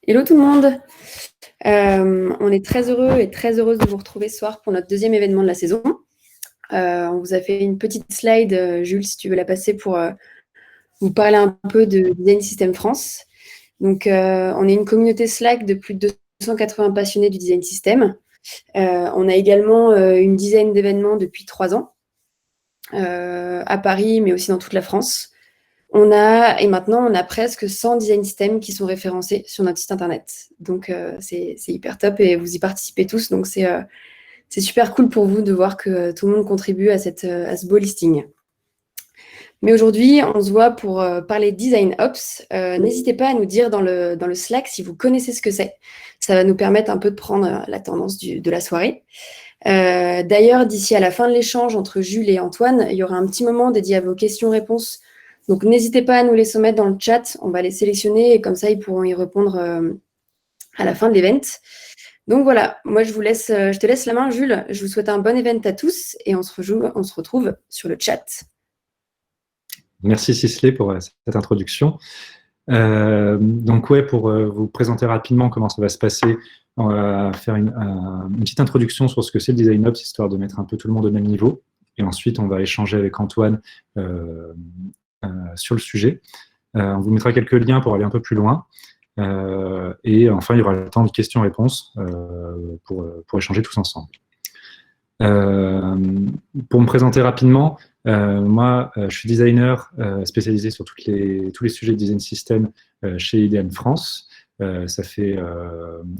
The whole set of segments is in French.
Hello tout le monde. On est très heureux et très heureuse de vous retrouver ce soir pour notre deuxième événement de la saison. On vous a fait une petite slide, Jules, si tu veux la passer pour vous parler un peu de Design System France. Donc, on est une communauté Slack de plus de 280 passionnés du Design System. On a également une dizaine d'événements depuis 3 ans à Paris, mais aussi dans toute la France. Et maintenant, on a presque 100 design systems qui sont référencés sur notre site internet. Donc, c'est hyper top et vous y participez tous. Donc, c'est super cool pour vous de voir que tout le monde contribue à ce beau listing. Mais aujourd'hui, on se voit pour parler Design Ops. N'hésitez pas à nous dire dans le Slack si vous connaissez ce que c'est. Ça va nous permettre un peu de prendre la tendance de la soirée. D'ailleurs, d'ici à la fin de l'échange entre Jules et Antoine, il y aura un petit moment dédié à vos questions-réponses. Donc, n'hésitez pas à nous les soumettre dans le chat. On va les sélectionner et comme ça, ils pourront y répondre à la fin de l'event. Donc, voilà. Moi, je te laisse la main, Jules. Je vous souhaite un bon event à tous et on se retrouve sur le chat. Merci Sisley pour cette introduction. Donc, pour vous présenter rapidement comment ça va se passer, on va faire une petite introduction sur ce que c'est le Design Ops, histoire de mettre un peu tout le monde au même niveau. Et ensuite, on va échanger avec Antoine sur le sujet. On vous mettra quelques liens pour aller un peu plus loin. Et enfin, il y aura le temps de questions-réponses pour échanger tous ensemble. Pour me présenter rapidement, moi, je suis designer spécialisé sur tous les sujets de design system chez IDM France. Ça fait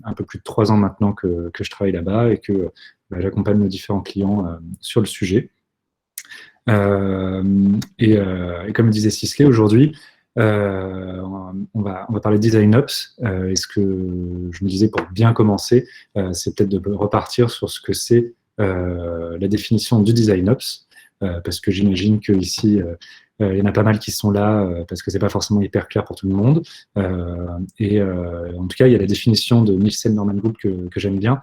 un peu plus de 3 ans maintenant que je travaille là-bas et que j'accompagne nos différents clients sur le sujet. Et comme disait Sisley, aujourd'hui, on va parler de Design Ops. Et ce que je me disais pour bien commencer, c'est peut-être de repartir sur ce que c'est la définition du Design Ops, parce que j'imagine qu'ici, il y en a pas mal qui sont là, parce que c'est pas forcément hyper clair pour tout le monde. En tout cas, il y a la définition de Nielsen Norman Group que j'aime bien,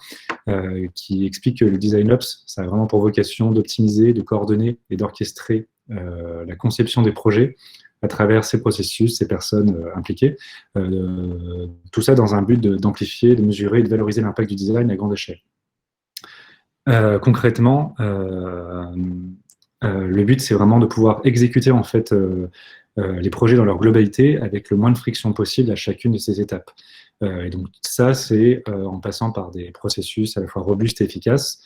qui explique que le Design Ops, ça a vraiment pour vocation d'optimiser, de coordonner et d'orchestrer la conception des projets à travers ces processus, ces personnes impliquées. Tout ça dans un but d'amplifier, de mesurer et de valoriser l'impact du design à grande échelle. Concrètement, le but, c'est vraiment de pouvoir exécuter en fait les projets dans leur globalité avec le moins de friction possible à chacune de ces étapes. Et donc ça, c'est en passant par des processus à la fois robustes et efficaces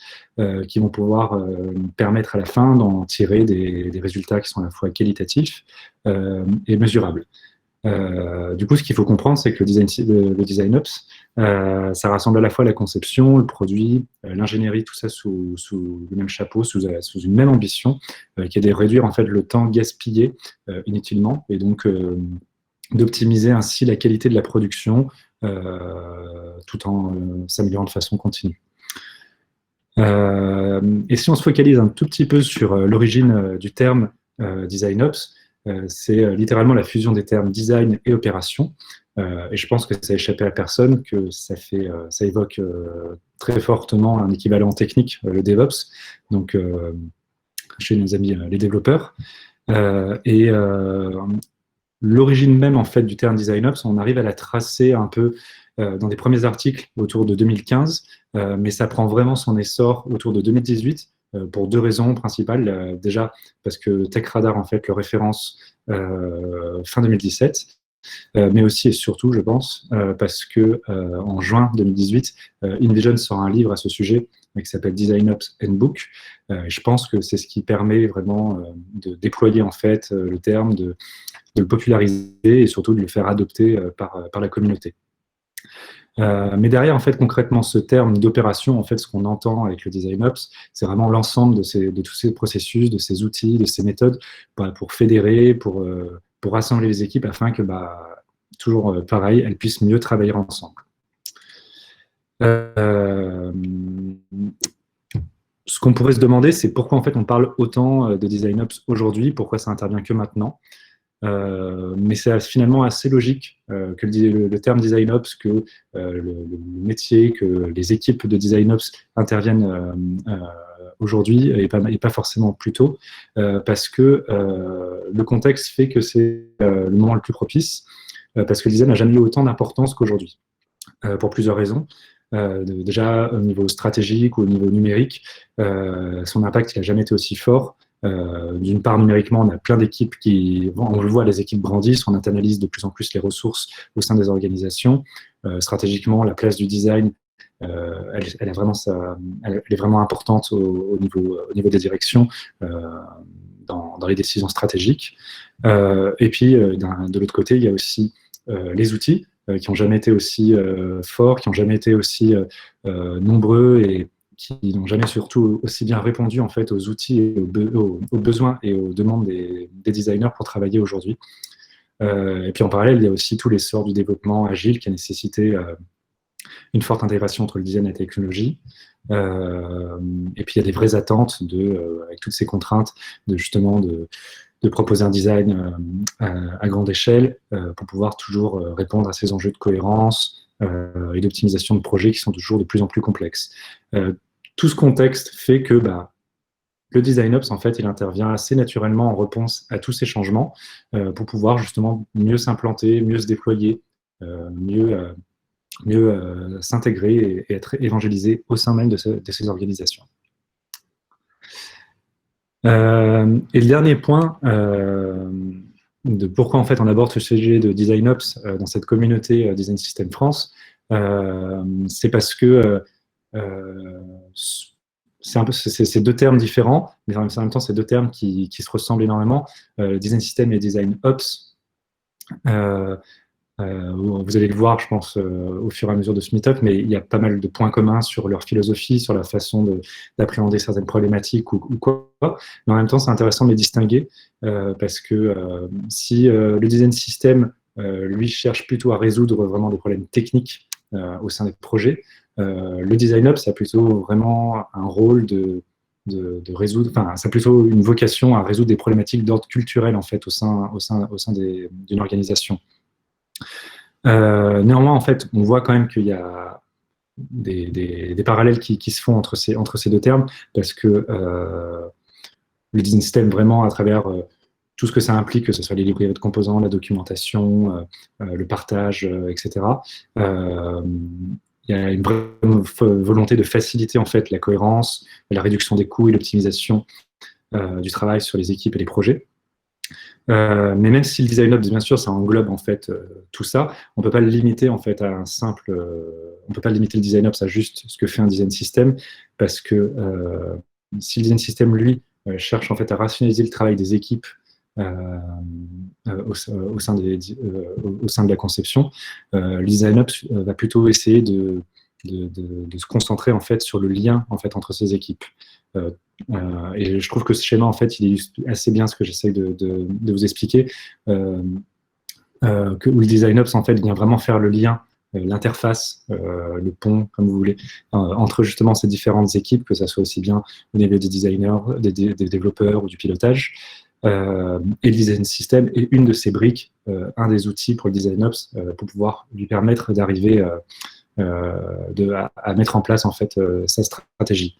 qui vont pouvoir permettre à la fin d'en tirer des résultats qui sont à la fois qualitatifs et mesurables. Du coup, ce qu'il faut comprendre, c'est que le design Ops, ça rassemble à la fois la conception, le produit, l'ingénierie, tout ça sous le même chapeau, sous une même ambition, qui est de réduire en fait le temps gaspillé inutilement et donc d'optimiser ainsi la qualité de la production tout en s'améliorant de façon continue. Et si on se focalise un tout petit peu sur l'origine du terme Design Ops, c'est littéralement la fusion des termes design et opération. Et je pense que ça a échappé à personne, que ça évoque très fortement un équivalent technique, le DevOps, donc chez nos amis les développeurs. L'origine même en fait du terme Design Ops, on arrive à la tracer un peu dans des premiers articles autour de 2015, mais ça prend vraiment son essor autour de 2018. Pour 2 raisons principales. Déjà, parce que TechRadar, en fait, le référence fin 2017, mais aussi et surtout, je pense, parce que en juin 2018, InVision sort un livre à ce sujet qui s'appelle Design Ops Handbook. Et je pense que c'est ce qui permet vraiment de déployer en fait le terme, de le populariser et surtout de le faire adopter par la communauté. Mais derrière, en fait, concrètement, ce terme d'opération, en fait, ce qu'on entend avec le Design Ops, c'est vraiment l'ensemble de tous ces processus, de ces outils, de ces méthodes pour fédérer, pour rassembler les équipes afin que, toujours pareil, elles puissent mieux travailler ensemble. Ce qu'on pourrait se demander, c'est pourquoi, en fait, on parle autant de Design Ops aujourd'hui, pourquoi ça intervient que maintenant. Mais c'est finalement assez logique que le terme Design Ops, que le métier, que les équipes de Design Ops interviennent aujourd'hui et pas forcément plus tôt, parce que le contexte fait que c'est le moment le plus propice, parce que le design n'a jamais eu autant d'importance qu'aujourd'hui. pour plusieurs raisons. Déjà, au niveau stratégique ou au niveau numérique, son impact n'a jamais été aussi fort. D'une part, numériquement, on a plein d'équipes on le voit, les équipes grandissent, on internalise de plus en plus les ressources au sein des organisations. Stratégiquement, la place du design, elle est vraiment importante au niveau des directions dans les décisions stratégiques. Et puis, de l'autre côté, il y a aussi les outils qui n'ont jamais été aussi forts, qui n'ont jamais été aussi nombreux et qui n'ont jamais surtout aussi bien répondu en fait aux outils et aux besoins et aux demandes des designers pour travailler aujourd'hui. Et puis en parallèle, il y a aussi tout l'essor du développement agile qui a nécessité une forte intégration entre le design et la technologie. Et puis il y a des vraies attentes avec toutes ces contraintes de proposer un design à grande échelle pour pouvoir toujours répondre à ces enjeux de cohérence et d'optimisation de projets qui sont toujours de plus en plus complexes. Tout ce contexte fait que le DesignOps, en fait, il intervient assez naturellement en réponse à tous ces changements pour pouvoir justement mieux s'implanter, mieux se déployer, mieux s'intégrer et être évangélisé au sein même de ces organisations. Et le dernier point de pourquoi en fait on aborde ce sujet de DesignOps dans cette communauté Design System France, c'est parce que c'est deux termes différents, mais en même temps c'est deux termes qui se ressemblent énormément. Design System et Design Ops. Vous allez le voir, je pense, au fur et à mesure de ce meet-up, mais il y a pas mal de points communs sur leur philosophie, sur la façon d'appréhender certaines problématiques ou quoi. Mais en même temps, c'est intéressant de les distinguer parce que si le design system, lui, cherche plutôt à résoudre vraiment des problèmes techniques au sein des projets, le design ops, ça a plutôt vraiment un rôle de résoudre, enfin, ça a plutôt une vocation à résoudre des problématiques d'ordre culturel en fait au sein d'une organisation. Néanmoins, en fait, on voit quand même qu'il y a des parallèles qui se font entre ces deux termes, parce que le design system, vraiment, à travers tout ce que ça implique, que ce soit les librairies de composants, la documentation, le partage, etc., il y a une vraie volonté de faciliter en fait la cohérence, la réduction des coûts et l'optimisation du travail sur les équipes et les projets. Mais même si le design ops, bien sûr, ça englobe en fait tout ça, on peut pas le limiter en fait à on peut pas limiter le design ops à juste ce que fait un design system, parce que si le design system lui cherche en fait à rationaliser le travail des équipes au sein de la conception, le design ops va plutôt essayer de se concentrer en fait sur le lien en fait entre ces équipes. Et je trouve que ce schéma, en fait, il illustre assez bien ce que j'essaie de vous expliquer, où le design ops, en fait, vient vraiment faire le lien, l'interface, le pont, comme vous voulez, entre justement ces différentes équipes, que ça soit aussi bien au niveau des designers, des développeurs ou du pilotage. Et le design system est une de ces briques, un des outils pour le design ops, pour pouvoir lui permettre d'arriver à mettre en place, en fait, sa stratégie.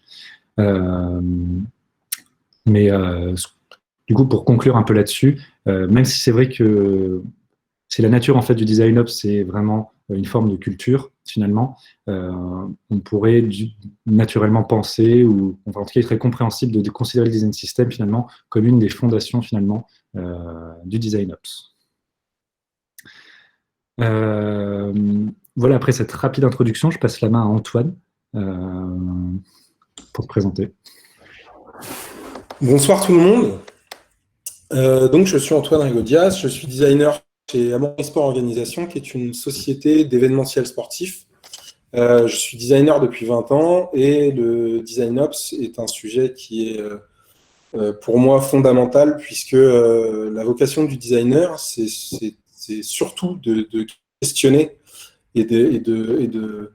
Mais du coup, pour conclure un peu là-dessus, même si c'est vrai que c'est la nature en fait du design ops, c'est vraiment une forme de culture finalement, on pourrait naturellement penser, ou enfin, en tout cas, il serait compréhensible de considérer le design system finalement comme une des fondations finalement du design ops. Voilà, après cette rapide introduction, je passe la main à Antoine pour te présenter. Bonsoir tout le monde. Donc, je suis Antoine Rigaudias, je suis designer chez Amont Sport Organisation, qui est une société d'événementiel sportif. Je suis designer depuis 20 ans et le design ops est un sujet qui est pour moi fondamental, puisque la vocation du designer, c'est surtout de questionner et de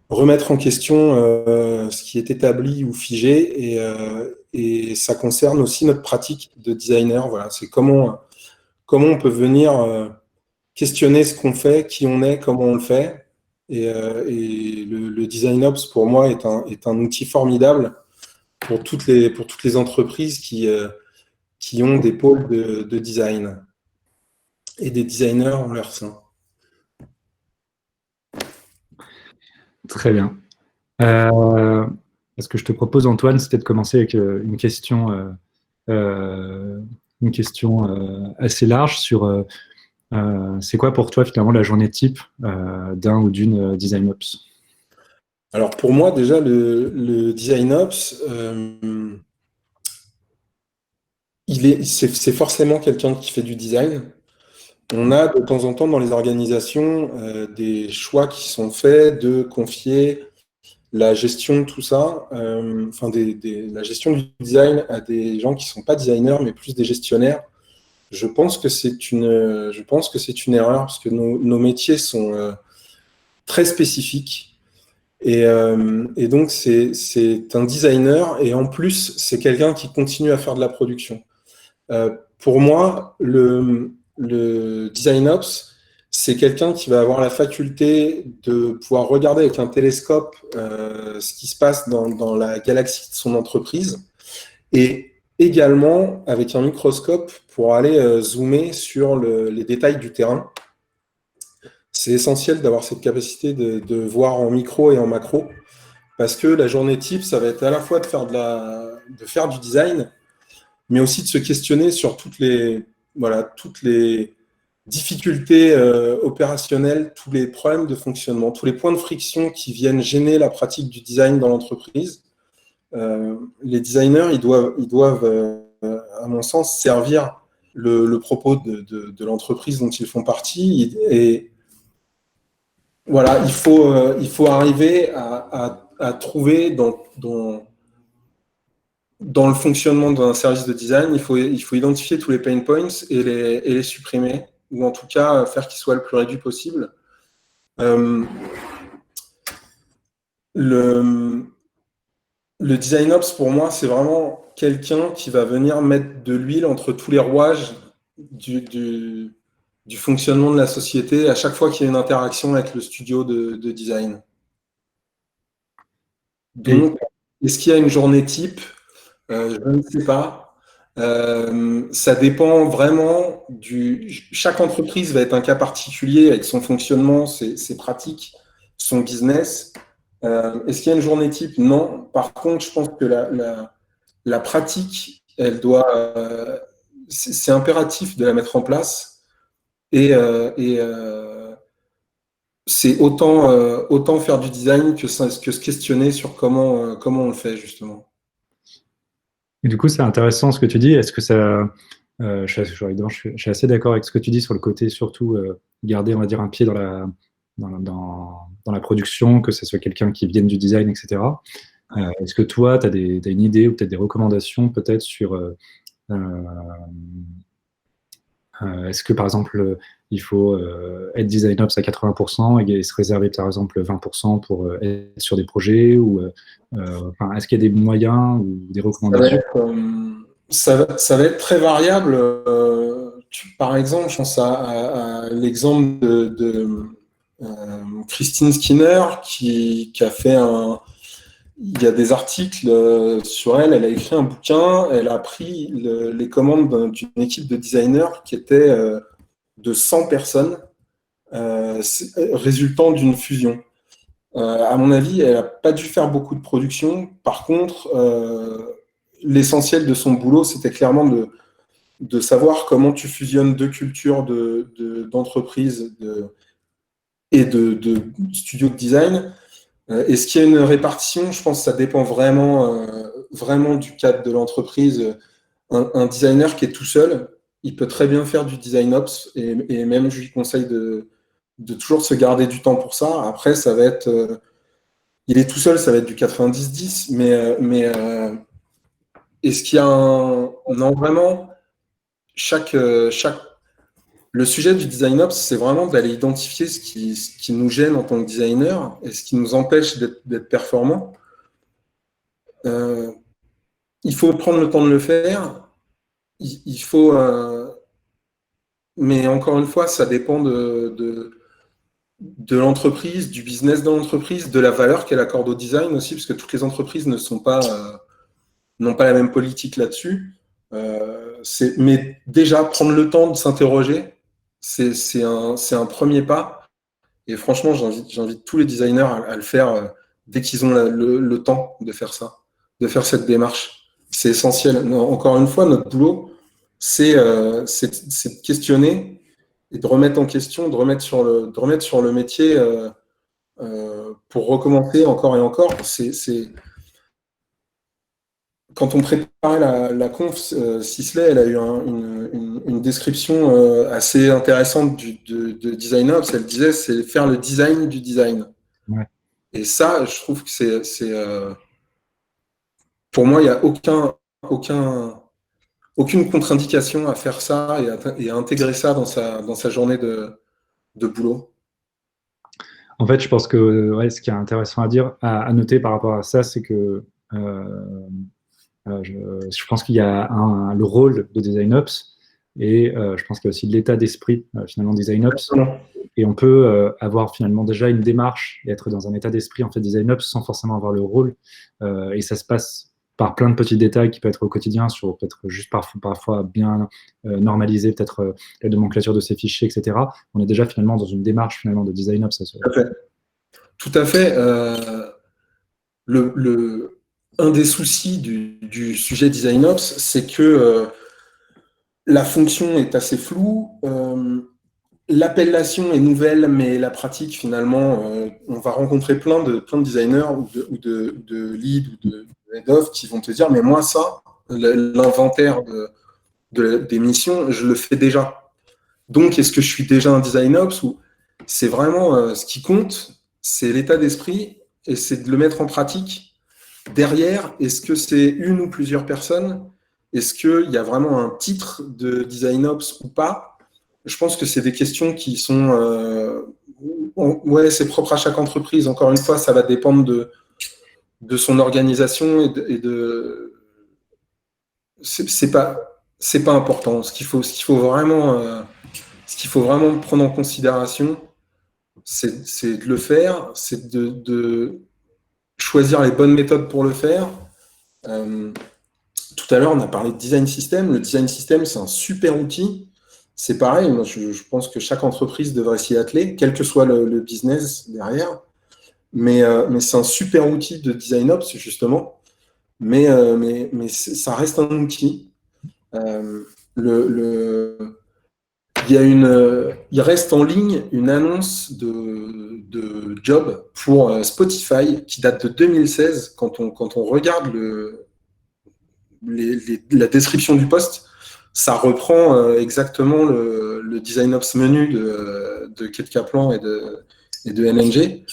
remettre en question ce qui est établi ou figé, et ça concerne aussi notre pratique de designer. Voilà, c'est comment on peut venir questionner ce qu'on fait, qui on est, comment on le fait. Et le design ops, pour moi, est un outil formidable pour toutes les entreprises qui ont des pôles de design et des designers en leur sein. Très bien. Ce que je te propose, Antoine, c'était de commencer avec une question assez large sur c'est quoi pour toi finalement la journée type d'un ou d'une Design Ops? Alors pour moi, déjà, le Design Ops, c'est forcément quelqu'un qui fait du design. On a de temps en temps dans les organisations des choix qui sont faits de confier la gestion de tout ça, enfin la gestion du design à des gens qui ne sont pas designers, mais plus des gestionnaires. Je pense que c'est une erreur parce que nos métiers sont très spécifiques. Et donc, c'est un designer et en plus, c'est quelqu'un qui continue à faire de la production. Pour moi, le Design Ops, c'est quelqu'un qui va avoir la faculté de pouvoir regarder avec un télescope ce qui se passe dans la galaxie de son entreprise et également avec un microscope pour aller zoomer sur les détails du terrain. C'est essentiel d'avoir cette capacité de voir en micro et en macro parce que la journée type, ça va être à la fois de faire du design, mais aussi de se questionner sur toutes les difficultés opérationnelles, tous les problèmes de fonctionnement, tous les points de friction qui viennent gêner la pratique du design dans l'entreprise. Les designers, ils doivent à mon sens, servir le propos de l'entreprise dont ils font partie. Et voilà, il faut arriver à trouver dans le fonctionnement d'un service de design, il faut identifier tous les pain points et les supprimer, ou en tout cas faire qu'ils soient le plus réduit possible. Le Design Ops, pour moi, c'est vraiment quelqu'un qui va venir mettre de l'huile entre tous les rouages du fonctionnement de la société à chaque fois qu'il y a une interaction avec le studio de design. Donc, est-ce qu'il y a une journée type? Je ne sais pas. Ça dépend vraiment chaque entreprise va être un cas particulier avec son fonctionnement, ses pratiques, son business. Est-ce qu'il y a une journée type? Non. Par contre, je pense que la pratique, elle doit. C'est impératif de la mettre en place. Et c'est autant faire du design que se questionner sur comment on le fait, justement. Et du coup, c'est intéressant ce que tu dis. Est-ce que ça. Je suis assez d'accord avec ce que tu dis sur le côté, surtout garder, on va dire, un pied dans la production, que ce soit quelqu'un qui vienne du design, etc. Est-ce que toi, tu as une idée ou peut-être des recommandations peut-être sur est-ce que par exemple il faut être design ops à 80% et se réserver par exemple 20% pour être sur des projets ou est-ce qu'il y a des moyens ou des recommandations? Ça va être très variable. Par exemple, je pense à l'exemple de Christine Skinner qui a fait il y a des articles sur elle. Elle a écrit un bouquin. Elle a pris les commandes d'une équipe de designers qui était de 100 personnes résultant d'une fusion. À mon avis, elle n'a pas dû faire beaucoup de production. Par contre, l'essentiel de son boulot, c'était clairement de savoir comment tu fusionnes deux cultures d'entreprise et de studio de design. Est-ce qu'il y a une répartition? Je pense que ça dépend vraiment du cadre de l'entreprise. Un designer qui est tout seul, il peut très bien faire du design ops et même je lui conseille de toujours se garder du temps pour ça. Après, ça va être... il est tout seul, ça va être du 90-10, mais est-ce qu'il y a non, vraiment, le sujet du design ops, c'est vraiment d'aller identifier ce qui nous gêne en tant que designer et ce qui nous empêche d'être performant. Il faut prendre le temps de le faire. Il faut... mais encore une fois, ça dépend de l'entreprise, du business de l'entreprise, de la valeur qu'elle accorde au design aussi, parce que toutes les entreprises n'ont pas la même politique là-dessus. Mais déjà, prendre le temps de s'interroger, c'est un premier pas. Et franchement, j'invite tous les designers à le faire dès qu'ils ont le temps de faire ça, de faire cette démarche. C'est essentiel. Encore une fois, notre boulot, c'est de questionner et de remettre en question, de remettre sur le métier pour recommencer encore et encore. Quand on préparait la conf, Sisley, elle a eu une description assez intéressante de DesignOps. Elle disait, c'est faire le design du design. Ouais. Et ça, je trouve que pour moi, il n'y a aucune contre-indication à faire ça et à intégrer ça dans sa journée de boulot. En fait, je pense que ouais, ce qui est intéressant à noter par rapport à ça, c'est que je pense qu'il y a le rôle de DesignOps et je pense qu'il y a aussi l'état d'esprit finalement DesignOps. Et on peut avoir finalement déjà une démarche et être dans un état d'esprit en fait DesignOps sans forcément avoir le rôle. Et ça se passe par plein de petits détails qui peuvent être au quotidien, sur peut-être juste parfois bien normaliser peut-être la nomenclature de ces fichiers, etc. On est déjà finalement dans une démarche finalement de DesignOps. Tout à fait. Un des soucis du sujet DesignOps, c'est que la fonction est assez floue. L'appellation est nouvelle, mais la pratique, finalement, on va rencontrer plein de designers ou de lead ou de head-off qui vont te dire, mais moi, ça, l'inventaire des missions, je le fais déjà. Donc, est-ce que je suis déjà un DesignOps ou c'est vraiment ce qui compte, c'est l'état d'esprit et c'est de le mettre en pratique. Derrière, est-ce que c'est une ou plusieurs personnes? Est-ce qu'il y a vraiment un titre de DesignOps ou pas? Je pense que c'est des questions qui sont... ouais, c'est propre à chaque entreprise. Encore une fois, ça va dépendre de son organisation c'est pas important. Ce qu'il faut vraiment prendre en considération, c'est de le faire, c'est de choisir les bonnes méthodes pour le faire. Tout à l'heure, on a parlé de design system. Le design system, c'est un super outil. C'est pareil, moi, je pense que chaque entreprise devrait s'y atteler, quel que soit le business derrière. Mais c'est un super outil de design ops, justement. Mais ça reste un outil. Il reste en ligne une annonce de job pour Spotify qui date de 2016. Quand on regarde la description du poste, ça reprend exactement le design ops menu de Kate Kaplan et de NNG.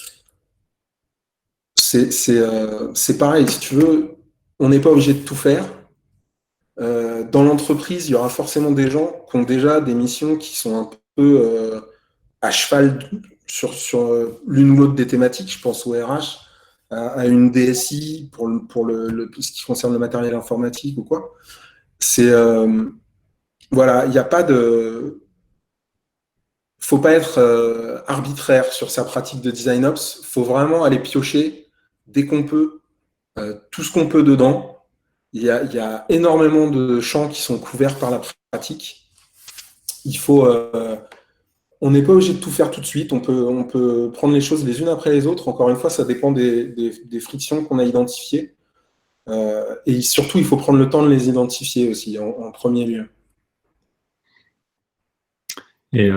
C'est pareil, si tu veux, on n'est pas obligé de tout faire. Dans l'entreprise, il y aura forcément des gens qui ont déjà des missions qui sont un peu à cheval sur l'une ou l'autre des thématiques. Je pense au RH, à une DSI pour ce qui concerne le matériel informatique ou quoi. Voilà, il n'y a pas de... faut pas être arbitraire sur sa pratique de design ops. Faut vraiment aller piocher dès qu'on peut, tout ce qu'on peut dedans. Il y a énormément de champs qui sont couverts par la pratique. On n'est pas obligé de tout faire tout de suite. On peut prendre les choses les unes après les autres. Encore une fois, ça dépend des frictions qu'on a identifiées. Et surtout, il faut prendre le temps de les identifier aussi, en premier lieu. Et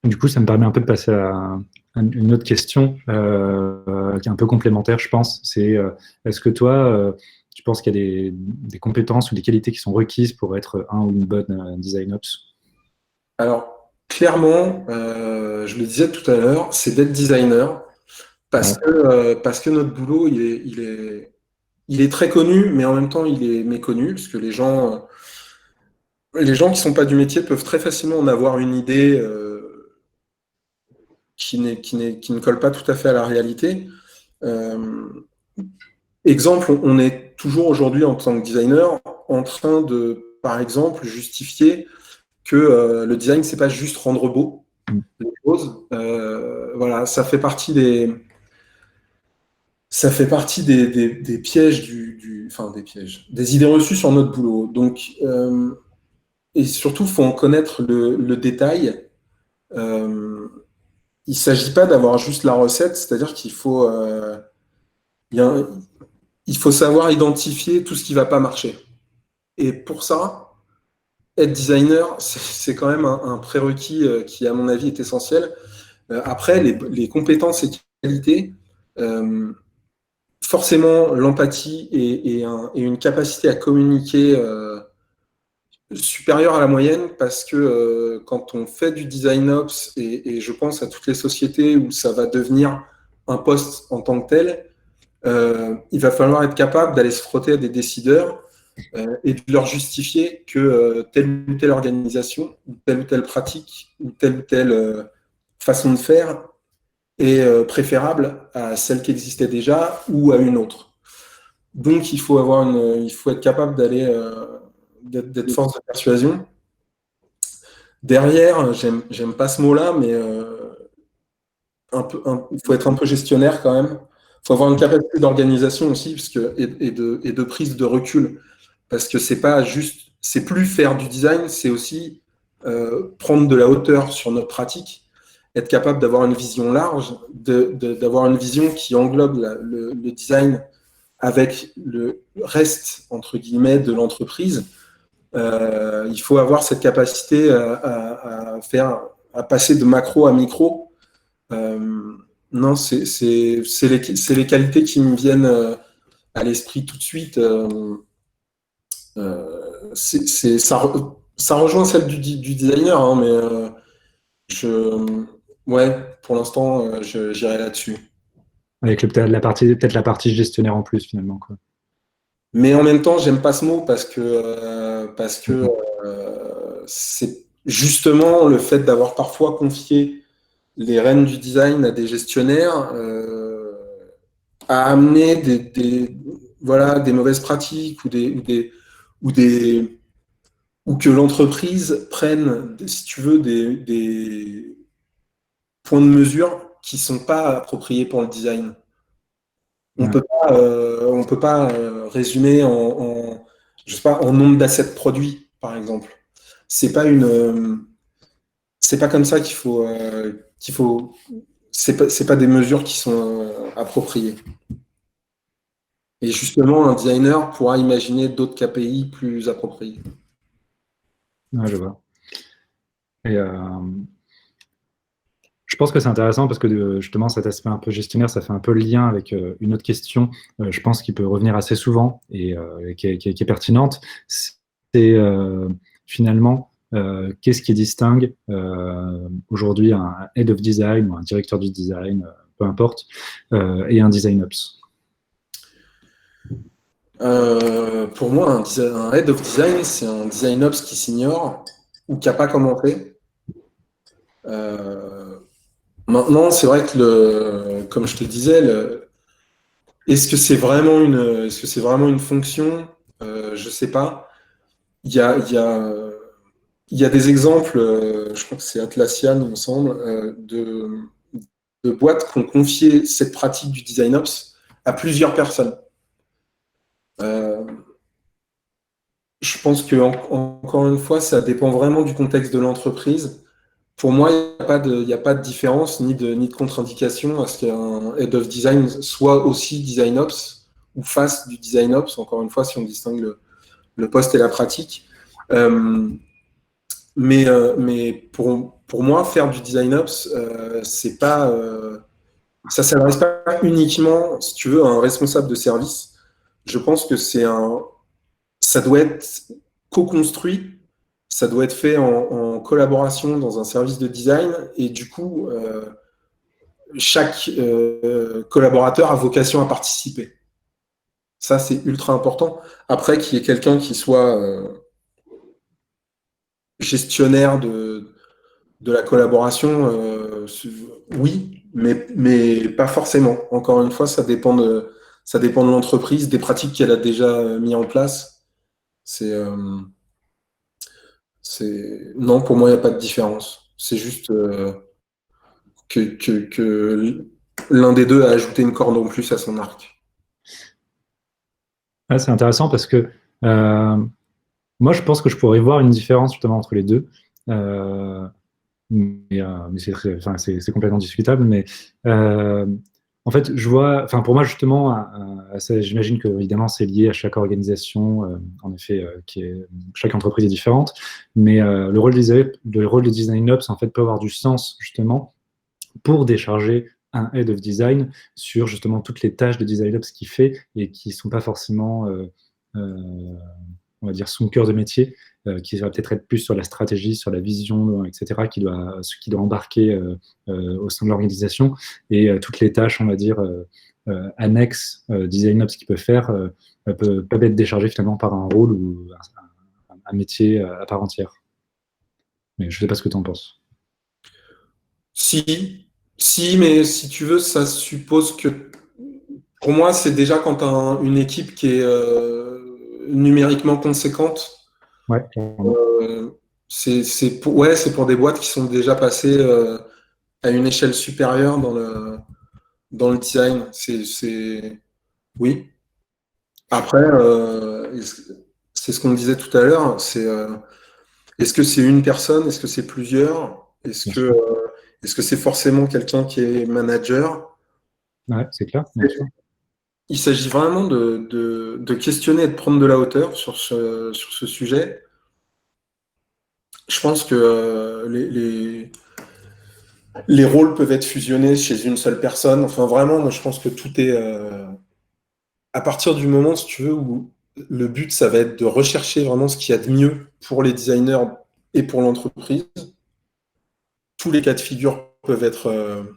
du coup, ça me permet un peu de passer à une autre question qui est un peu complémentaire, je pense. C'est est-ce que toi, tu penses qu'il y a des compétences ou des qualités qui sont requises pour être un ou une bonne design ops? Alors, clairement, je le disais tout à l'heure, c'est d'être designer parce que notre boulot, il est très connu, mais en même temps, il est méconnu parce que les gens qui sont pas du métier peuvent très facilement en avoir une idée qui ne colle pas tout à fait à la réalité. Exemple, on est toujours aujourd'hui en tant que designer en train de, par exemple, justifier que le design, c'est pas juste rendre beau les choses. Voilà, ça fait partie des pièges enfin des pièges, des idées reçues sur notre boulot. Donc, et surtout, il faut en connaître le détail il ne s'agit pas d'avoir juste la recette, c'est-à-dire qu'il faut, il faut savoir identifier tout ce qui ne va pas marcher. Et pour ça, être designer, c'est quand même un prérequis qui, à mon avis, est essentiel. Après, les compétences et qualités, forcément, l'empathie et une capacité à communiquer supérieure à la moyenne, parce que quand on fait du design ops, et je pense à toutes les sociétés où ça va devenir un poste en tant que tel, il va falloir être capable d'aller se frotter à des décideurs et de leur justifier que telle ou telle organisation, ou telle pratique, ou telle façon de faire est préférable à celle qui existait déjà ou à une autre. Donc, il faut être capable d'être force de persuasion. Derrière, j'aime pas ce mot-là, mais il faut être un peu gestionnaire quand même. Il faut avoir une capacité d'organisation aussi, et de prise de recul, parce que c'est plus faire du design, c'est aussi prendre de la hauteur sur notre pratique, être capable d'avoir une vision large, d'avoir une vision qui englobe le design avec le reste, entre guillemets, de l'entreprise. Il faut avoir cette capacité à passer de macro à micro. Non, c'est les qualités qui me viennent à l'esprit tout de suite. Ça rejoint celle du designer, hein, mais ouais, pour l'instant, j'irai là-dessus. Avec peut-être la partie gestionnaire en plus, finalement, quoi. Mais en même temps, j'aime pas ce mot parce que c'est justement le fait d'avoir parfois confié les rênes du design à des gestionnaires a amené voilà, des mauvaises pratiques ou que l'entreprise prenne, si tu veux, des points de mesure qui ne sont pas appropriés pour le design. On Ouais. on peut pas résumer je sais pas, en nombre d'assets produits, par exemple. C'est pas c'est pas comme ça c'est pas des mesures qui sont appropriées. Et justement, un designer pourra imaginer d'autres KPI plus appropriés. Ouais, je vois. Et, je pense que c'est intéressant parce que justement cet aspect un peu gestionnaire, ça fait un peu le lien avec une autre question, je pense, qui peut revenir assez souvent et qui est pertinente. C'est finalement qu'est-ce qui distingue aujourd'hui un head of design ou un directeur du design, peu importe, et un design ops. Pour moi, un head of design, c'est un design ops qui s'ignore ou qui n'a pas commenté. Maintenant, c'est vrai que comme je te disais, est-ce que c'est vraiment une fonction? Je ne sais pas. Il y a, il y a, il y a des exemples, je crois que c'est Atlassian, il me semble, de boîtes qui ont confié cette pratique du design ops à plusieurs personnes. Je pense que encore une fois, ça dépend vraiment du contexte de l'entreprise. Pour moi, il n'y a pas de différence ni de contre-indication à ce qu'un head of design soit aussi design ops ou fasse du design ops. Encore une fois, si on distingue le poste et la pratique. Mais pour moi, faire du design ops, c'est pas, ça s'adresse pas uniquement, si tu veux, à un responsable de service. Je pense que ça doit être co-construit, ça doit être fait en collaboration dans un service de design, et du coup, chaque collaborateur a vocation à participer. Ça, c'est ultra important. Après, qu'il y ait quelqu'un qui soit gestionnaire de la collaboration, oui, mais pas forcément. Encore une fois, ça dépend de l'entreprise, des pratiques qu'elle a déjà mis en place. Non, pour moi, il n'y a pas de différence. C'est juste que l'un des deux a ajouté une corde en plus à son arc. Ah, c'est intéressant parce que moi, je pense que je pourrais voir une différence justement entre les deux. mais c'est complètement discutable. Mais en fait, je vois, enfin pour moi justement, j'imagine que évidemment c'est lié à chaque organisation, en effet, chaque entreprise est différente, mais le rôle des design ops en fait peut avoir du sens justement pour décharger un head of design sur justement toutes les tâches de design ops qu'il fait et qui sont pas forcément on va dire son cœur de métier, qui va peut-être être plus sur la stratégie, sur la vision, etc., qui doit embarquer au sein de l'organisation. Et toutes les tâches, on va dire, annexes, design ops qu'il peut faire, peuvent être déchargées finalement par un rôle ou un métier à part entière. Mais je ne sais pas ce que tu en penses. Si, mais si tu veux, ça suppose que, pour moi, c'est déjà quand tu as une équipe qui est numériquement conséquente. Ouais. C'est pour des boîtes qui sont déjà passées à une échelle supérieure dans le design. Oui. Après, c'est ce qu'on disait tout à l'heure. Est-ce que c'est une personne? Est-ce que c'est plusieurs? Est-ce que c'est forcément quelqu'un qui est manager? Ouais, c'est clair, bien sûr. Il s'agit vraiment de questionner et de prendre de la hauteur sur ce sujet. Je pense que les rôles peuvent être fusionnés chez une seule personne. Enfin, vraiment, moi, je pense que tout est... à partir du moment, si tu veux, où le but, ça va être de rechercher vraiment ce qu'il y a de mieux pour les designers et pour l'entreprise. Tous les cas de figure peuvent être...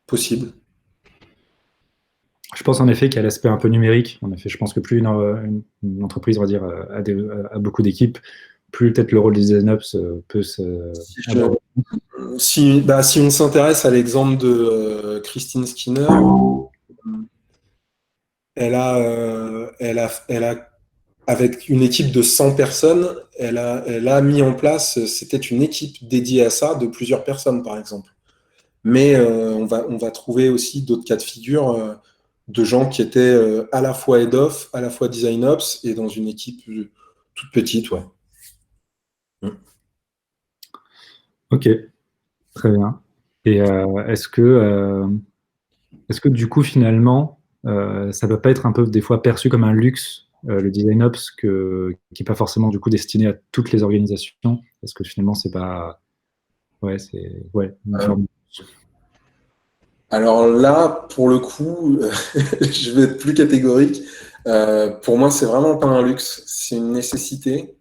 possibles. Je pense en effet qu'il y a l'aspect un peu numérique. En effet, je pense que plus une entreprise, on va dire, a beaucoup d'équipes, plus peut-être le rôle des design ops peut se... Si on s'intéresse à l'exemple de Christine Skinner, elle a, avec une équipe de 100 personnes, elle a mis en place, c'était une équipe dédiée à ça, de plusieurs personnes, par exemple. Mais on va trouver aussi d'autres cas de figure de gens qui étaient à la fois head of, à la fois design ops, et dans une équipe toute petite, ouais. Ok, très bien. Et est-ce que du coup, finalement, ça ne peut pas être un peu des fois perçu comme un luxe, le design ops, qui n'est pas forcément du coup destiné à toutes les organisations? Parce que finalement, c'est pas... Ouais, c'est... Ouais, une forme... Alors là, pour le coup, je vais être plus catégorique. Pour moi, c'est vraiment pas un luxe, c'est une nécessité.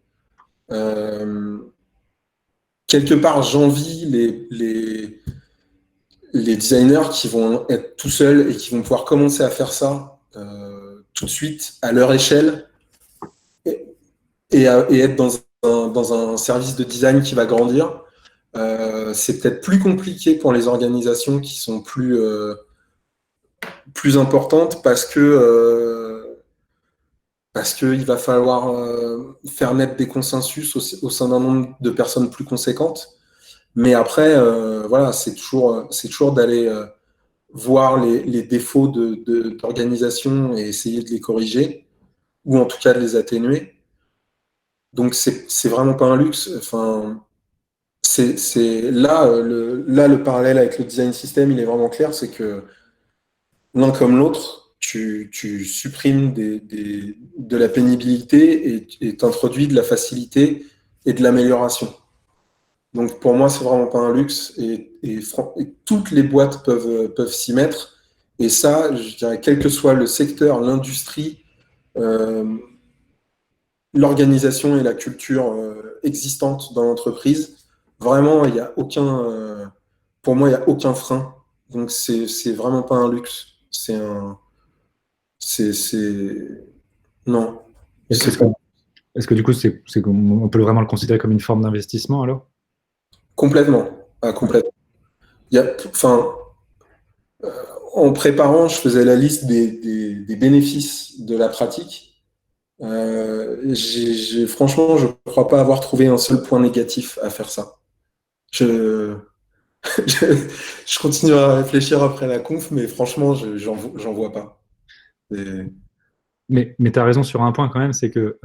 Quelque part, j'envie les designers qui vont être tout seuls et qui vont pouvoir commencer à faire ça tout de suite à leur échelle et être dans un service de design qui va grandir. C'est peut-être plus compliqué pour les organisations qui sont plus importantes parce qu'il va falloir faire naître des consensus au sein d'un nombre de personnes plus conséquentes. Mais après, voilà, c'est toujours d'aller voir les défauts d'organisation et essayer de les corriger, ou en tout cas de les atténuer. Donc, c'est vraiment pas un luxe. Enfin, le parallèle avec le design system, il est vraiment clair, c'est que l'un comme l'autre, tu supprimes de la pénibilité et t'introduis de la facilité et de l'amélioration. Donc pour moi, c'est vraiment pas un luxe et toutes les boîtes peuvent s'y mettre. Et ça, je dirais, quel que soit le secteur, l'industrie, l'organisation et la culture existante dans l'entreprise, vraiment, il y a pour moi, il n'y a aucun frein. Donc c'est vraiment pas un luxe. Non. Est-ce que du coup, on peut vraiment le considérer comme une forme d'investissement alors? Complètement. Ah, complètement. En préparant, je faisais la liste des bénéfices de la pratique. Franchement, je ne crois pas avoir trouvé un seul point négatif à faire ça. Je continue à réfléchir après la conf, mais franchement, j'en vois pas. Mais tu as raison sur un point quand même, c'est que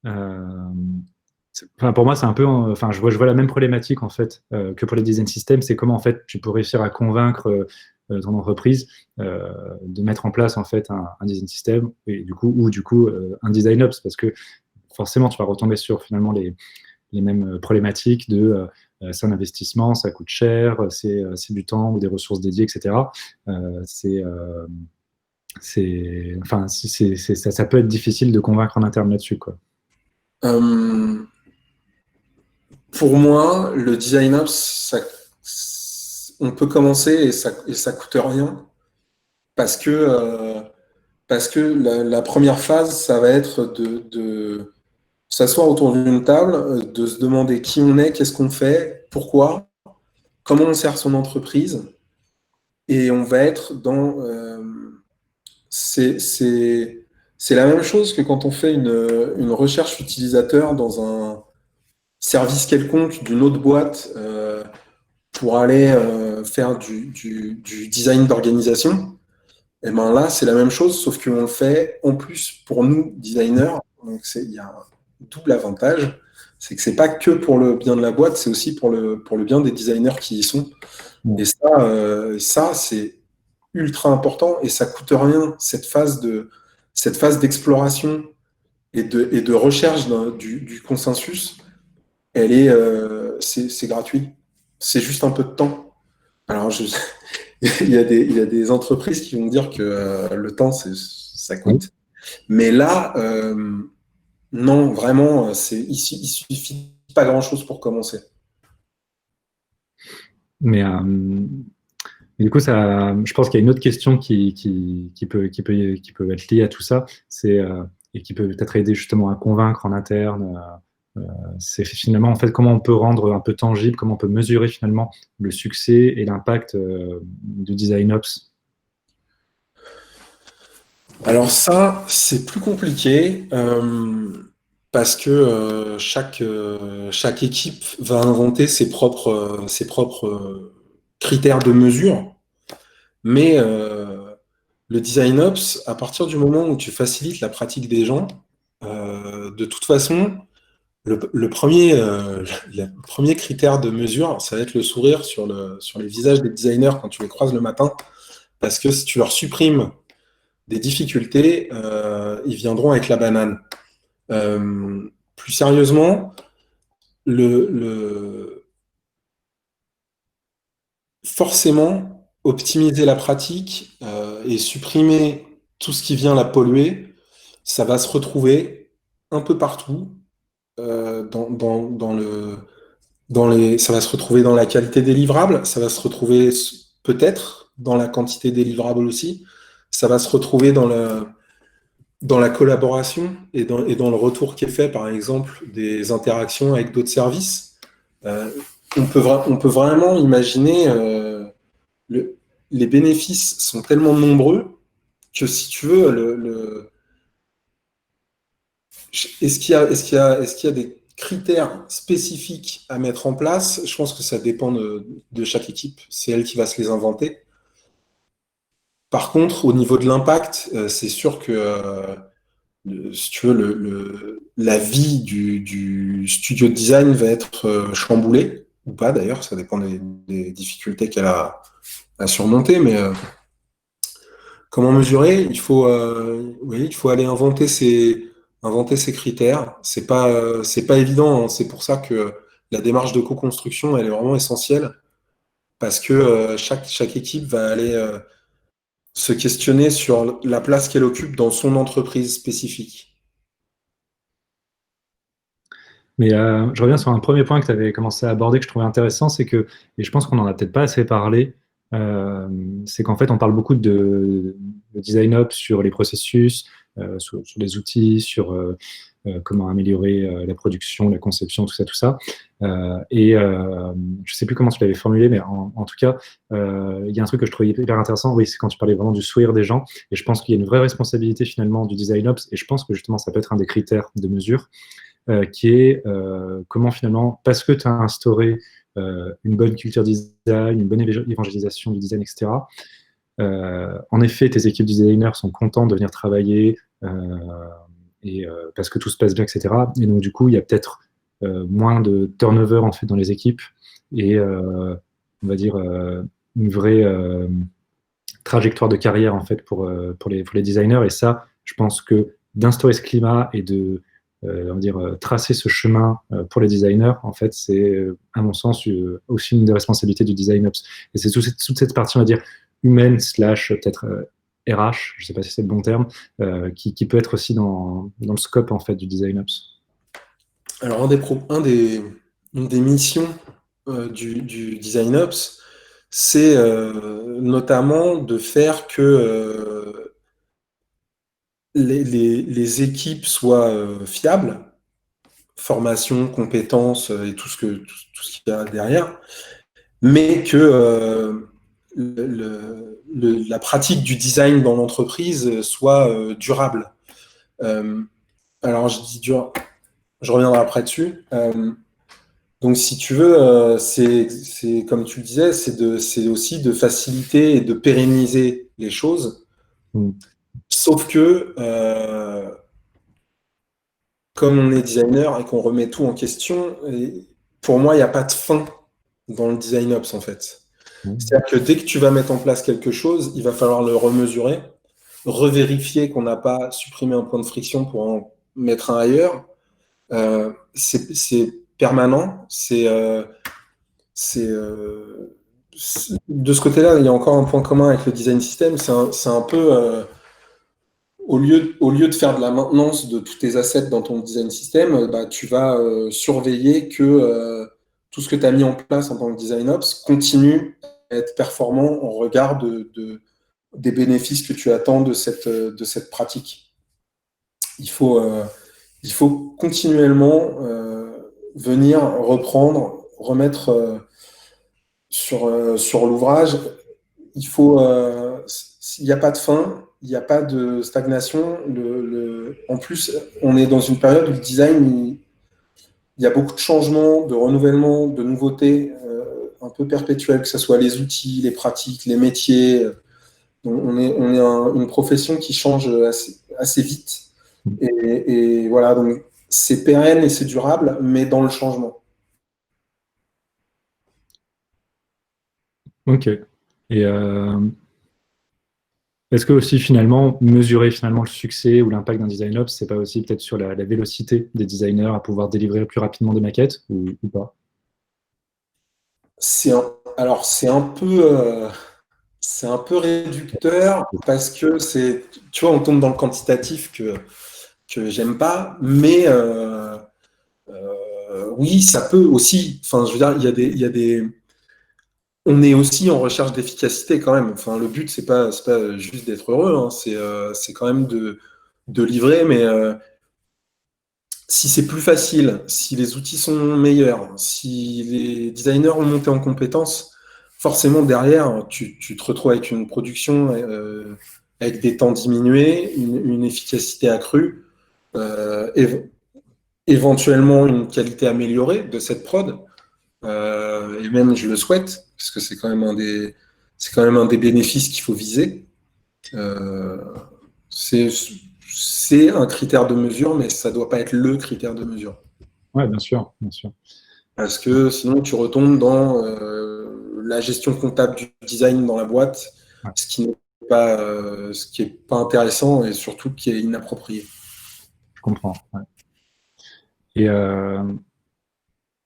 Enfin, pour moi, c'est un peu, enfin, je vois la même problématique en fait que pour les design systems. C'est comment en fait tu peux réussir à convaincre ton entreprise de mettre en place en fait un design system et du coup un design ops, parce que forcément tu vas retomber sur finalement les mêmes problématiques de c'est un investissement, ça coûte cher, c'est du temps ou des ressources dédiées, etc. Enfin, ça peut être difficile de convaincre en interne là-dessus, quoi. Euh, pour moi, le design ops, on peut commencer et ça coûte rien parce parce que la première phase, ça va être de s'asseoir autour d'une table, de se demander qui on est, qu'est-ce qu'on fait, pourquoi, comment on sert son entreprise, et on va être dans... c'est c'est la même chose que quand on fait une recherche utilisateur dans un service quelconque d'une autre boîte pour aller faire du design d'organisation. Et ben là, c'est la même chose, sauf qu'on le fait en plus pour nous, designers. Donc il y a un double avantage, c'est que c'est pas que pour le bien de la boîte, c'est aussi pour le bien des designers qui y sont. Et ça c'est ultra important et ça coûte rien, cette phase d'exploration et de recherche du consensus, c'est gratuit. C'est juste un peu de temps. Alors, il y a des entreprises qui vont dire que le temps, ça coûte. Mais là, non, vraiment, il suffit pas grand-chose pour commencer. Mais du coup, je pense qu'il y a une autre question qui peut être liée à tout ça, et qui peut peut-être aider justement à convaincre en interne. C'est finalement en fait comment on peut rendre un peu tangible, comment on peut mesurer finalement le succès et l'impact du design ops. Alors ça, c'est plus compliqué parce que chaque équipe va inventer ses propres critères de mesure. Mais le design ops, à partir du moment où tu facilites la pratique des gens, de toute façon, le premier critère de mesure, ça va être le sourire sur les visages des designers quand tu les croises le matin. Parce que si tu leur supprimes des difficultés, ils viendront avec la banane. Plus sérieusement, le forcément, optimiser la pratique et supprimer tout ce qui vient la polluer, ça va se retrouver un peu partout ça va se retrouver dans la qualité des livrables, ça va se retrouver peut-être dans la quantité des livrables aussi, ça va se retrouver dans la collaboration et dans le retour qui est fait, par exemple, des interactions avec d'autres services. Euh, on peut vraiment imaginer le- les bénéfices sont tellement nombreux que si tu veux, est-ce qu'il y a des critères spécifiques à mettre en place? Je pense que ça dépend de chaque équipe. C'est elle qui va se les inventer. Par contre, au niveau de l'impact, c'est sûr que si tu veux, la vie du studio de design va être chamboulée, ou pas d'ailleurs, ça dépend des difficultés qu'elle a à surmonter, mais comment mesurer? Oui, il faut aller inventer ses critères. C'est pas évident, hein. C'est pour ça que la démarche de co-construction, elle est vraiment essentielle, parce que chaque équipe va aller se questionner sur la place qu'elle occupe dans son entreprise spécifique. Mais je reviens sur un premier point que tu avais commencé à aborder que je trouvais intéressant, c'est que, et je pense qu'on n'en a peut-être pas assez parlé, c'est qu'en fait on parle beaucoup de design ops sur les processus, sur les outils, sur comment améliorer la production, la conception, tout ça. Je sais plus comment tu l'avais formulé, mais en tout cas, il y a un truc que je trouvais hyper intéressant, oui, c'est quand tu parlais vraiment du sourire des gens, et je pense qu'il y a une vraie responsabilité finalement du design ops, et je pense que justement ça peut être un des critères de mesure qui est comment finalement, parce que tu as instauré une bonne culture design, une bonne évangélisation du design, etc., en effet, tes équipes designers sont contents de venir travailler parce que tout se passe bien, etc. Et donc, du coup, il y a peut-être moins de turnover en fait dans les équipes et on va dire une vraie trajectoire de carrière en fait pour les designers. Et ça, je pense que d'instaurer ce climat et de on va dire, tracer ce chemin pour les designers, en fait, c'est, à mon sens, aussi une des responsabilités du Design Ops. Et c'est toute cette partie, on va dire, humaine, slash peut-être RH, je ne sais pas si c'est le bon terme, qui peut être aussi dans le scope en fait, du Design Ops. Alors, une des missions du Design Ops, c'est notamment de faire que les équipes soient fiables, formation, compétences et tout ce qu'il y a derrière, mais que la pratique du design dans l'entreprise soit durable. Euh, alors, je dis dur, je reviendrai après dessus. Donc, si tu veux, c'est comme tu le disais, c'est aussi de faciliter et de pérenniser les choses. Mm. Sauf que, comme on est designer et qu'on remet tout en question, pour moi, il n'y a pas de fin dans le design ops, en fait. Mm. C'est-à-dire que dès que tu vas mettre en place quelque chose, il va falloir le remesurer, revérifier qu'on n'a pas supprimé un point de friction pour en mettre un ailleurs. C'est permanent. De ce côté-là, il y a encore un point commun avec le design system. C'est un peu, au lieu de faire de la maintenance de tous tes assets dans ton design system, bah, tu vas surveiller que tout ce que tu as mis en place en tant que design ops continue à être performant en regard des bénéfices que tu attends de cette pratique. Il faut, il faut continuellement venir reprendre, remettre sur l'ouvrage. Il n'y a pas de fin, il n'y a pas de stagnation. En plus, on est dans une période où le design, il y a beaucoup de changements, de renouvellements, de nouveautés un peu perpétuelles, que ce soit les outils, les pratiques, les métiers. On est une profession qui change assez vite. Et voilà, donc c'est pérenne et c'est durable, mais dans le changement. Ok. Et est-ce que aussi finalement mesurer finalement le succès ou l'impact d'un design ops, c'est pas aussi peut-être sur la vélocité des designers à pouvoir délivrer plus rapidement des maquettes ou pas? Alors c'est un peu réducteur parce que tu vois, on tombe dans le quantitatif que j'aime pas, mais oui, ça peut aussi. Enfin, je veux dire, il y a des, on est aussi en recherche d'efficacité quand même. Enfin, le but, c'est pas juste d'être heureux, hein, c'est quand même de livrer, mais si c'est plus facile, si les outils sont meilleurs, si les designers ont monté en compétences, forcément derrière, tu te retrouves avec une production avec des temps diminués, une efficacité accrue, éventuellement une qualité améliorée de cette prod. Et même, je le souhaite, parce que c'est quand même un des bénéfices qu'il faut viser. Euh, c'est c'est un critère de mesure, mais ça ne doit pas être le critère de mesure. Ouais, bien sûr, bien sûr. Parce que sinon, tu retombes dans la gestion comptable du design dans la boîte, Ouais, ce qui est pas intéressant et surtout qui est inapproprié. je comprends. Ouais. Et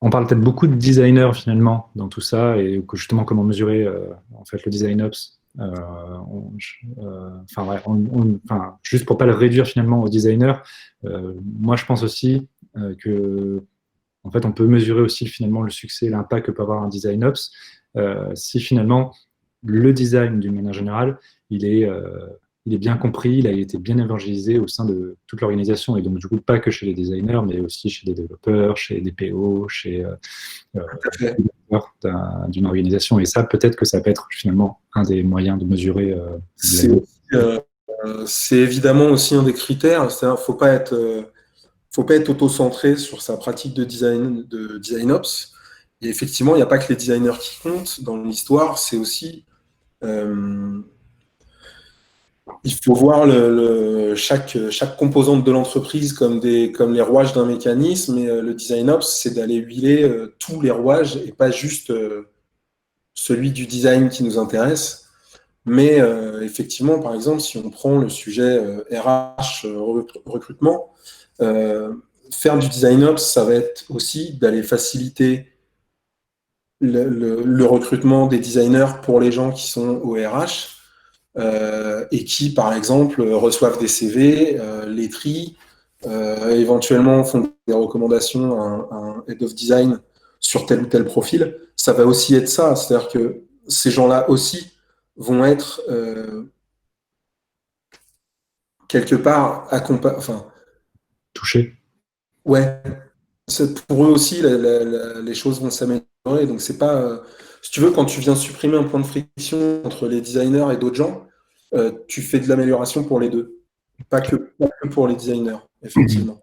on parle peut-être beaucoup de designers finalement dans tout ça et que justement comment mesurer en fait le design ops. Enfin, ouais, enfin, juste pour pas le réduire finalement aux designers, moi je pense aussi que en fait on peut mesurer aussi finalement le succès et l'impact que peut avoir un design ops si finalement le design d'une manière générale il est bien compris, il a été bien évangélisé au sein de toute l'organisation, et donc du coup pas que chez les designers, mais aussi chez les développeurs, chez des PO, chez les acteurs d'une organisation. Et ça, peut-être que ça peut être finalement un des moyens de mesurer. C'est évidemment aussi un des critères. C'est-à-dire, faut pas être auto-centré sur sa pratique de design ops. Et effectivement, il n'y a pas que les designers qui comptent dans l'histoire, c'est aussi il faut voir chaque composante de l'entreprise comme les rouages d'un mécanisme. Et le design ops, c'est d'aller huiler tous les rouages et pas juste celui du design qui nous intéresse. Mais effectivement, par exemple, si on prend le sujet RH, recrutement, faire du design ops, ça va être aussi d'aller faciliter le recrutement des designers pour les gens qui sont au RH et qui, par exemple, reçoivent des CV, les trient, éventuellement font des recommandations à un head of design sur tel ou tel profil. Ça va aussi être ça, c'est-à-dire que ces gens-là aussi vont être quelque part Touché. Ouais, pour eux aussi, les choses vont s'améliorer. Donc, c'est pas. Si tu veux, quand tu viens supprimer un point de friction entre les designers et d'autres gens, tu fais de l'amélioration pour les deux. Pas que pour les designers, effectivement.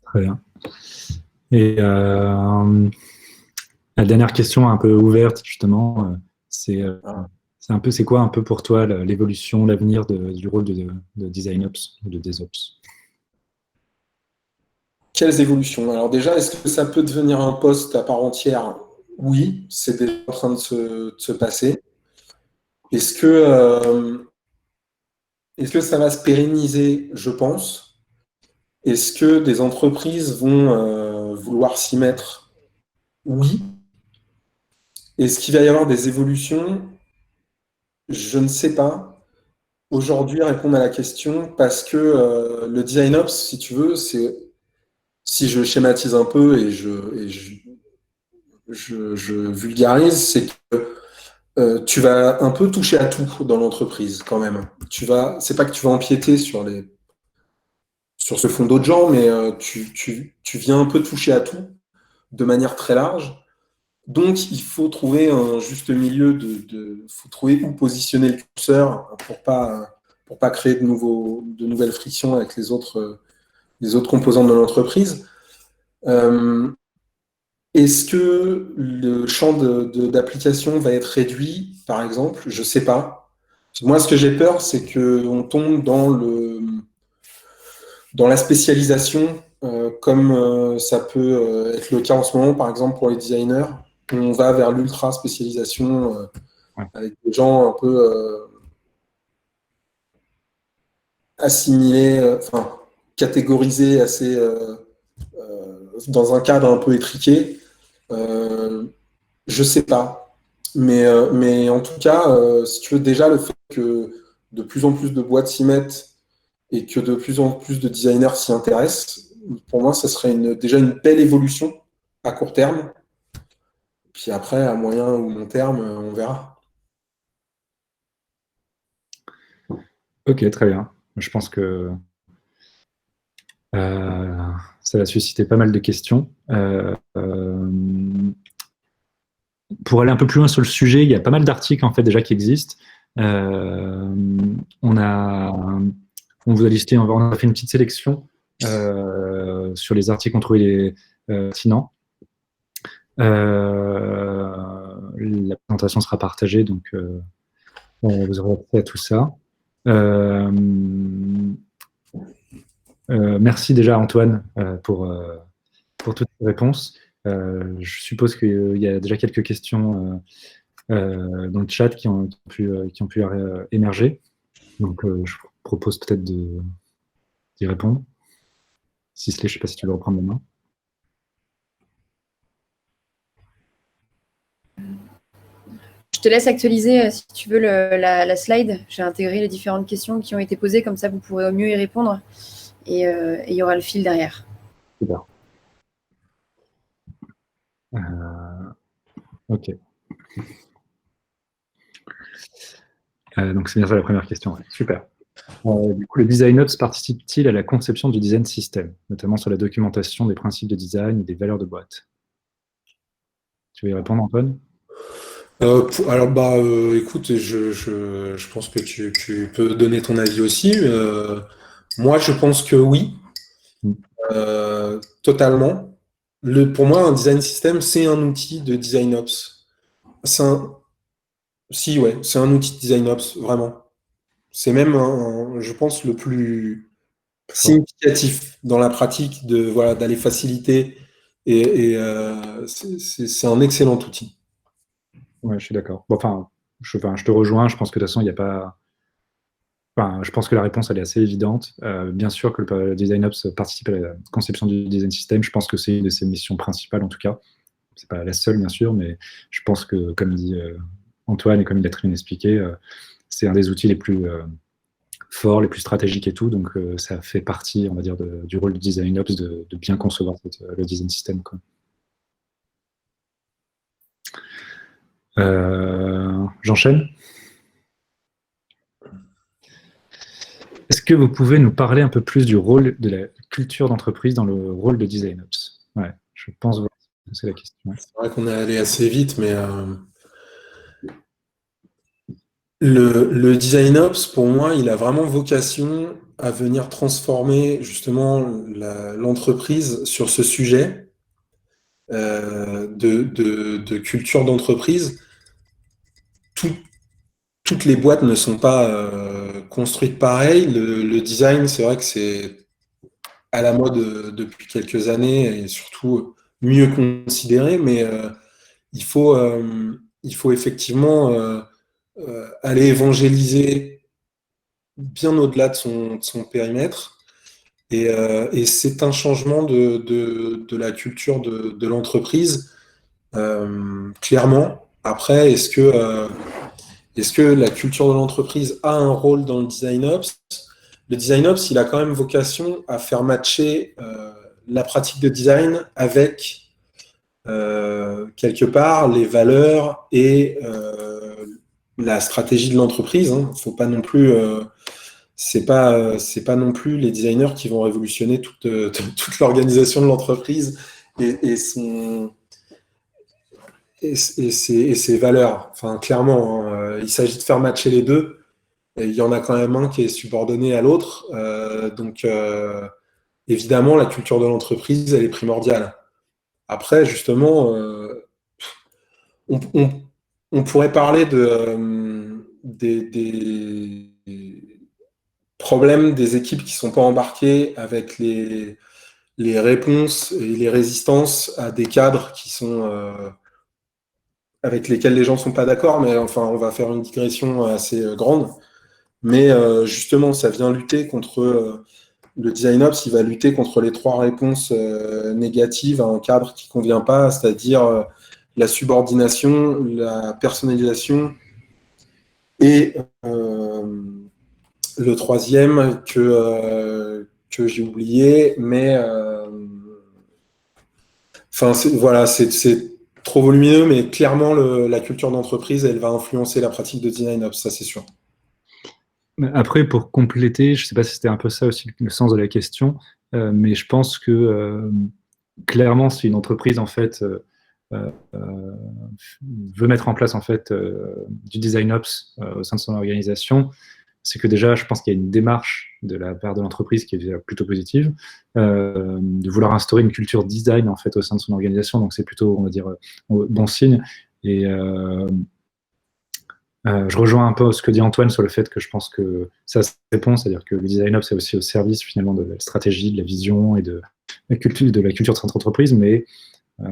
Très bien. Et la dernière question un peu ouverte, justement, c'est quoi un peu pour toi l'évolution, l'avenir du rôle de design ops, de DevOps? Quelles évolutions? Alors déjà, est-ce que ça peut devenir un poste à part entière? Oui, c'est déjà en train de se passer. Est-ce que ça va se pérenniser? Je pense. Est-ce que des entreprises vont vouloir s'y mettre? Oui. Est-ce qu'il va y avoir des évolutions? Je ne sais pas. Aujourd'hui, répondre à la question, parce que le design ops, si tu veux, si je schématise un peu je vulgarise, c'est que tu vas un peu toucher à tout dans l'entreprise quand même. C'est pas que tu vas empiéter sur ce fond d'autres gens, mais tu viens un peu toucher à tout de manière très large. Donc, il faut trouver un juste milieu faut trouver où positionner le curseur pour pas créer de nouvelles frictions avec les autres composantes de l'entreprise. Est-ce que le champ d'application va être réduit, par exemple? Je ne sais pas. Moi, ce que j'ai peur, c'est qu'on tombe dans la spécialisation, comme ça peut être le cas en ce moment, par exemple, pour les designers. On va vers l'ultra spécialisation avec des gens un peu assimilés, catégorisés assez dans un cadre un peu étriqué. Je sais pas. Mais en tout cas, si tu veux, déjà le fait que de plus en plus de boîtes s'y mettent et que de plus en plus de designers s'y intéressent, pour moi, ça serait déjà une belle évolution à court terme. Puis après, à moyen ou long terme, on verra. Ok, très bien. Je pense que ça va susciter pas mal de questions. Pour aller un peu plus loin sur le sujet, il y a pas mal d'articles en fait déjà qui existent. On vous a listé, on a fait une petite sélection sur les articles qu'on trouvait pertinents. La présentation sera partagée, donc vous aurez accès à tout ça. Merci déjà Antoine pour toutes ces réponses. Je suppose qu'il y a déjà quelques questions dans le chat qui ont pu émerger. Donc je propose peut-être d'y répondre. Sisley, je ne sais pas si tu veux reprendre la main. Je te laisse actualiser, si tu veux, la slide. J'ai intégré les différentes questions qui ont été posées, comme ça vous pourrez au mieux y répondre. Et il y aura le fil derrière. Super. Ok. Donc c'est bien ça la première question. Ouais. Super. Du coup, le design ops participe-t-il à la conception du design system, notamment sur la documentation des principes de design et des valeurs de boîte? Tu veux y répondre, Antoine? Alors, écoute, je pense que tu peux donner ton avis aussi. Moi, je pense que oui, totalement. Pour moi, un design system, c'est un outil de design ops. Si, ouais, c'est un outil de DesignOps, vraiment. C'est même, je pense, le plus significatif dans la pratique de voilà d'aller faciliter c'est un excellent outil. Ouais, je suis d'accord. Bon, je te rejoins. Je pense que de toute façon, il n'y a pas. Enfin, je pense que la réponse, elle est assez évidente. Bien sûr que le DesignOps participe à la conception du design system. Je pense que c'est une de ses missions principales, en tout cas. C'est pas la seule, bien sûr, mais je pense que, comme dit Antoine et comme il l'a très bien expliqué, c'est un des outils les plus forts, les plus stratégiques et tout. Donc, ça fait partie, on va dire, du rôle du DesignOps de bien concevoir le design system, quoi. J'enchaîne. Est-ce que vous pouvez nous parler un peu plus du rôle de la culture d'entreprise dans le rôle de DesignOps? Ouais, je pense que c'est la question. C'est vrai qu'on est allé assez vite, mais le DesignOps, pour moi, il a vraiment vocation à venir transformer justement l'entreprise sur ce sujet de culture d'entreprise. Tout- Toutes les boîtes ne sont pas construites pareil. Le design, c'est vrai que c'est à la mode depuis quelques années et surtout mieux considéré, mais il faut effectivement aller évangéliser bien au-delà de son périmètre. Et c'est un changement de la culture de l'entreprise, clairement. Après, est-ce que la culture de l'entreprise a un rôle dans le design ops? Le design ops, il a quand même vocation à faire matcher la pratique de design avec quelque part les valeurs et la stratégie de l'entreprise. Hein. Faut pas non plus, c'est pas non plus les designers qui vont révolutionner toute l'organisation de l'entreprise et son et ses valeurs. Enfin, clairement, hein, il s'agit de faire matcher les deux. Et il y en a quand même un qui est subordonné à l'autre. Évidemment, la culture de l'entreprise, elle est primordiale. Après, justement, on, on- on pourrait parler des problèmes des équipes qui ne sont pas embarquées avec les réponses et les résistances à des cadres qui sont avec lesquels les gens ne sont pas d'accord, mais enfin, on va faire une digression assez grande. Mais justement, ça vient lutter contre le design ops, il va lutter contre les trois réponses négatives à un cadre qui ne convient pas, c'est-à-dire la subordination, la personnalisation et le troisième que j'ai oublié, mais enfin, voilà, c'est trop volumineux, mais clairement, la culture d'entreprise, elle va influencer la pratique de design ops, ça c'est sûr. Après, pour compléter, je ne sais pas si c'était un peu ça aussi le sens de la question, mais je pense que clairement, si une entreprise en fait euh, euh, veut mettre en place en fait du design ops au sein de son organisation, c'est que déjà, je pense qu'il y a une démarche de la part de l'entreprise qui est déjà plutôt positive, de vouloir instaurer une culture design en fait au sein de son organisation. Donc c'est plutôt, on va dire, bon signe. Et je rejoins un peu ce que dit Antoine sur le fait que je pense que ça se répond, c'est-à-dire que le design up, c'est aussi au service finalement de la stratégie, de la vision et de la culture de cette entreprise, mais euh,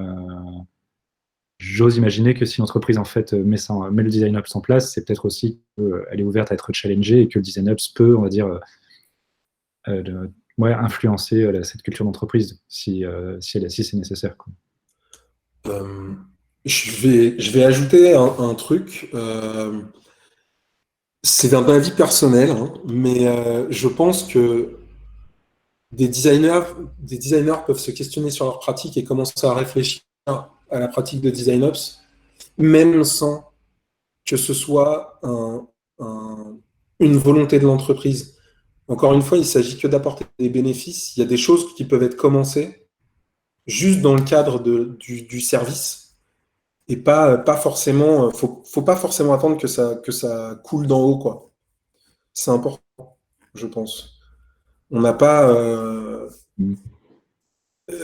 j'ose imaginer que si l'entreprise en fait met le design ops en place, c'est peut-être aussi qu'elle est ouverte à être challengée et que le design ops peut, on va dire, ouais, influencer cette culture d'entreprise si c'est nécessaire, quoi. Euh, je vais ajouter un truc. C'est un avis personnel, hein, mais je pense que des designers, des designers peuvent se questionner sur leur pratique et commencer à réfléchir à la pratique de design ops, même sans que ce soit une volonté de l'entreprise. Encore une fois, il s'agit que d'apporter des bénéfices. Il y a des choses qui peuvent être commencées juste dans le cadre du service et pas forcément. Faut pas forcément attendre que ça coule d'en haut, quoi. C'est important, je pense. On n'a pas. Mm.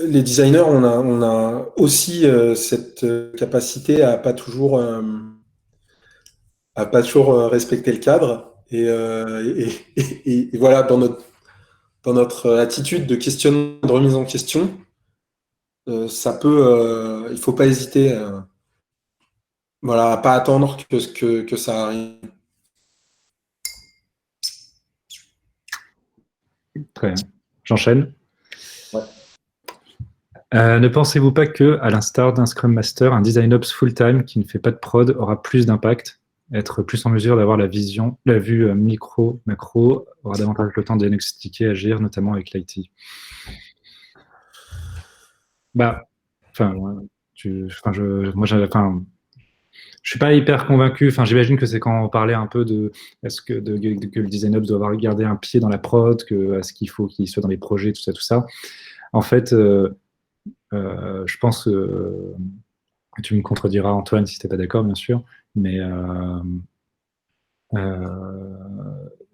Les designers, on a aussi cette capacité à pas toujours à pas toujours respecter le cadre. Et voilà, dans notre attitude de questionnement, de remise en question, il faut pas hésiter, voilà, à pas attendre que ça arrive. Très bien. J'enchaîne. Ouais. Ne pensez-vous pas que, à l'instar d'un Scrum Master, un Design Ops full-time qui ne fait pas de prod aura plus d'impact, être plus en mesure d'avoir la vue micro, macro, aura davantage le temps de diagnostiquer, agir, notamment avec l'IT? Bah, enfin, je suis pas hyper convaincu. Enfin, j'imagine que c'est quand on parlait un peu de est-ce que, que le Design Ops doit avoir gardé un pied dans la prod, que est-ce qu'il faut qu'il soit dans les projets, tout ça, tout ça. En fait, je pense que tu me contrediras, Antoine, si tu n'es pas d'accord, bien sûr, mais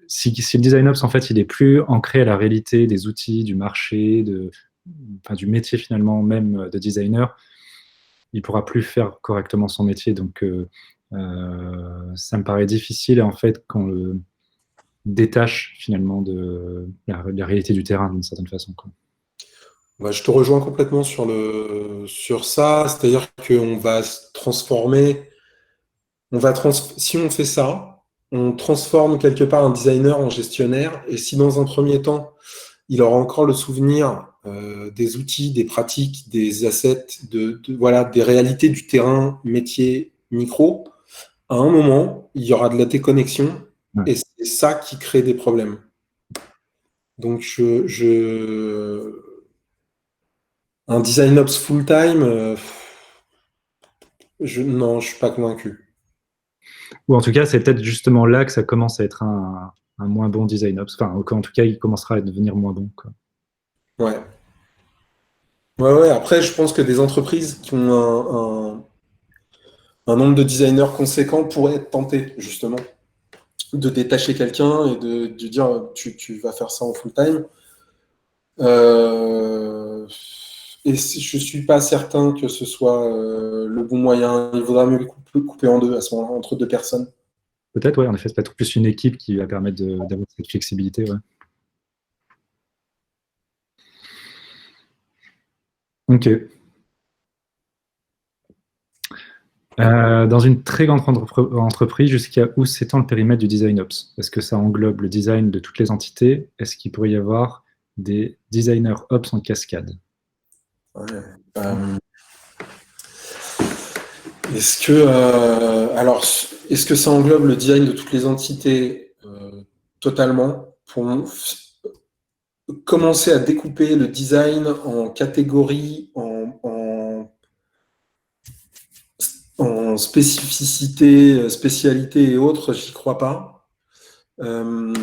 si le Design Ops, en fait, il est plus ancré à la réalité des outils, du marché, du métier finalement même de designer, il pourra plus faire correctement son métier. Donc, ça me paraît difficile, en fait, qu'on le détache finalement de la réalité du terrain d'une certaine façon, quoi. Bah, je te rejoins complètement sur ça, c'est-à-dire qu'on va se transformer, si on fait ça, on transforme quelque part un designer en gestionnaire, et si dans un premier temps, il aura encore le souvenir des outils, des pratiques, des assets, voilà, des réalités du terrain, métier, micro, à un moment, il y aura de la déconnexion, Ouais. et c'est ça qui crée des problèmes. Donc, un design ops full-time, non, je suis pas convaincu. Ou en tout cas, c'est peut-être justement là que ça commence à être un moins bon Design Ops. Enfin, en tout cas, il commencera à devenir moins bon, quoi. Ouais. Ouais. Après, je pense que des entreprises qui ont un nombre de designers conséquent pourraient être tentées, justement, de détacher quelqu'un et de dire tu vas faire ça en full-time. Et je suis pas certain que ce soit le bon moyen. Il vaudra mieux le couper en deux à ce moment-là, entre deux personnes. Peut-être, ouais, en effet, c'est peut-être plus une équipe qui va permettre d'avoir cette flexibilité, ouais. Ok. Dans une très grande entreprise, jusqu'à où s'étend le périmètre du Design Ops? Est-ce que ça englobe le design de toutes les entités? Est-ce qu'il pourrait y avoir des designers Ops en cascade? Ouais. Est-ce que ça englobe le design de toutes les entités totalement? Pour commencer à découper le design en catégories, en spécificité, spécialité et autres, j'y crois pas.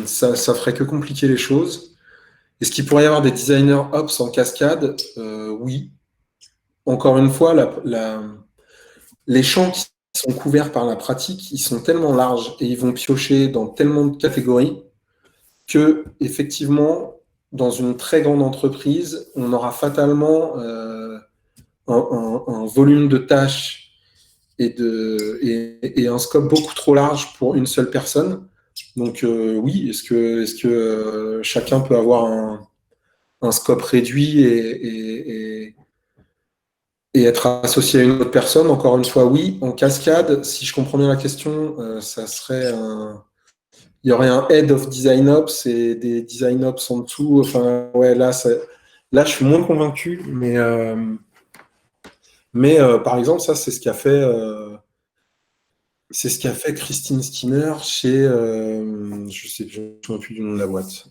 Ça ferait que compliquer les choses. Est-ce qu'il pourrait y avoir des designers ops en cascade? Oui. Encore une fois, les champs qui sont couverts par la pratique, ils sont tellement larges et ils vont piocher dans tellement de catégories que, effectivement, dans une très grande entreprise, on aura fatalement un volume de tâches et un scope beaucoup trop large pour une seule personne. Donc oui, est-ce que chacun peut avoir un scope réduit et être associé à une autre personne? Encore une fois, oui. En cascade, si je comprends bien la question, ça serait il y aurait un head of design ops et des design ops en dessous. Enfin, ouais, là, je suis moins convaincu, mais par exemple, ça, c'est ce qu'a fait Christine Skinner chez, je sais plus, je ne me souviens plus du nom de la boîte.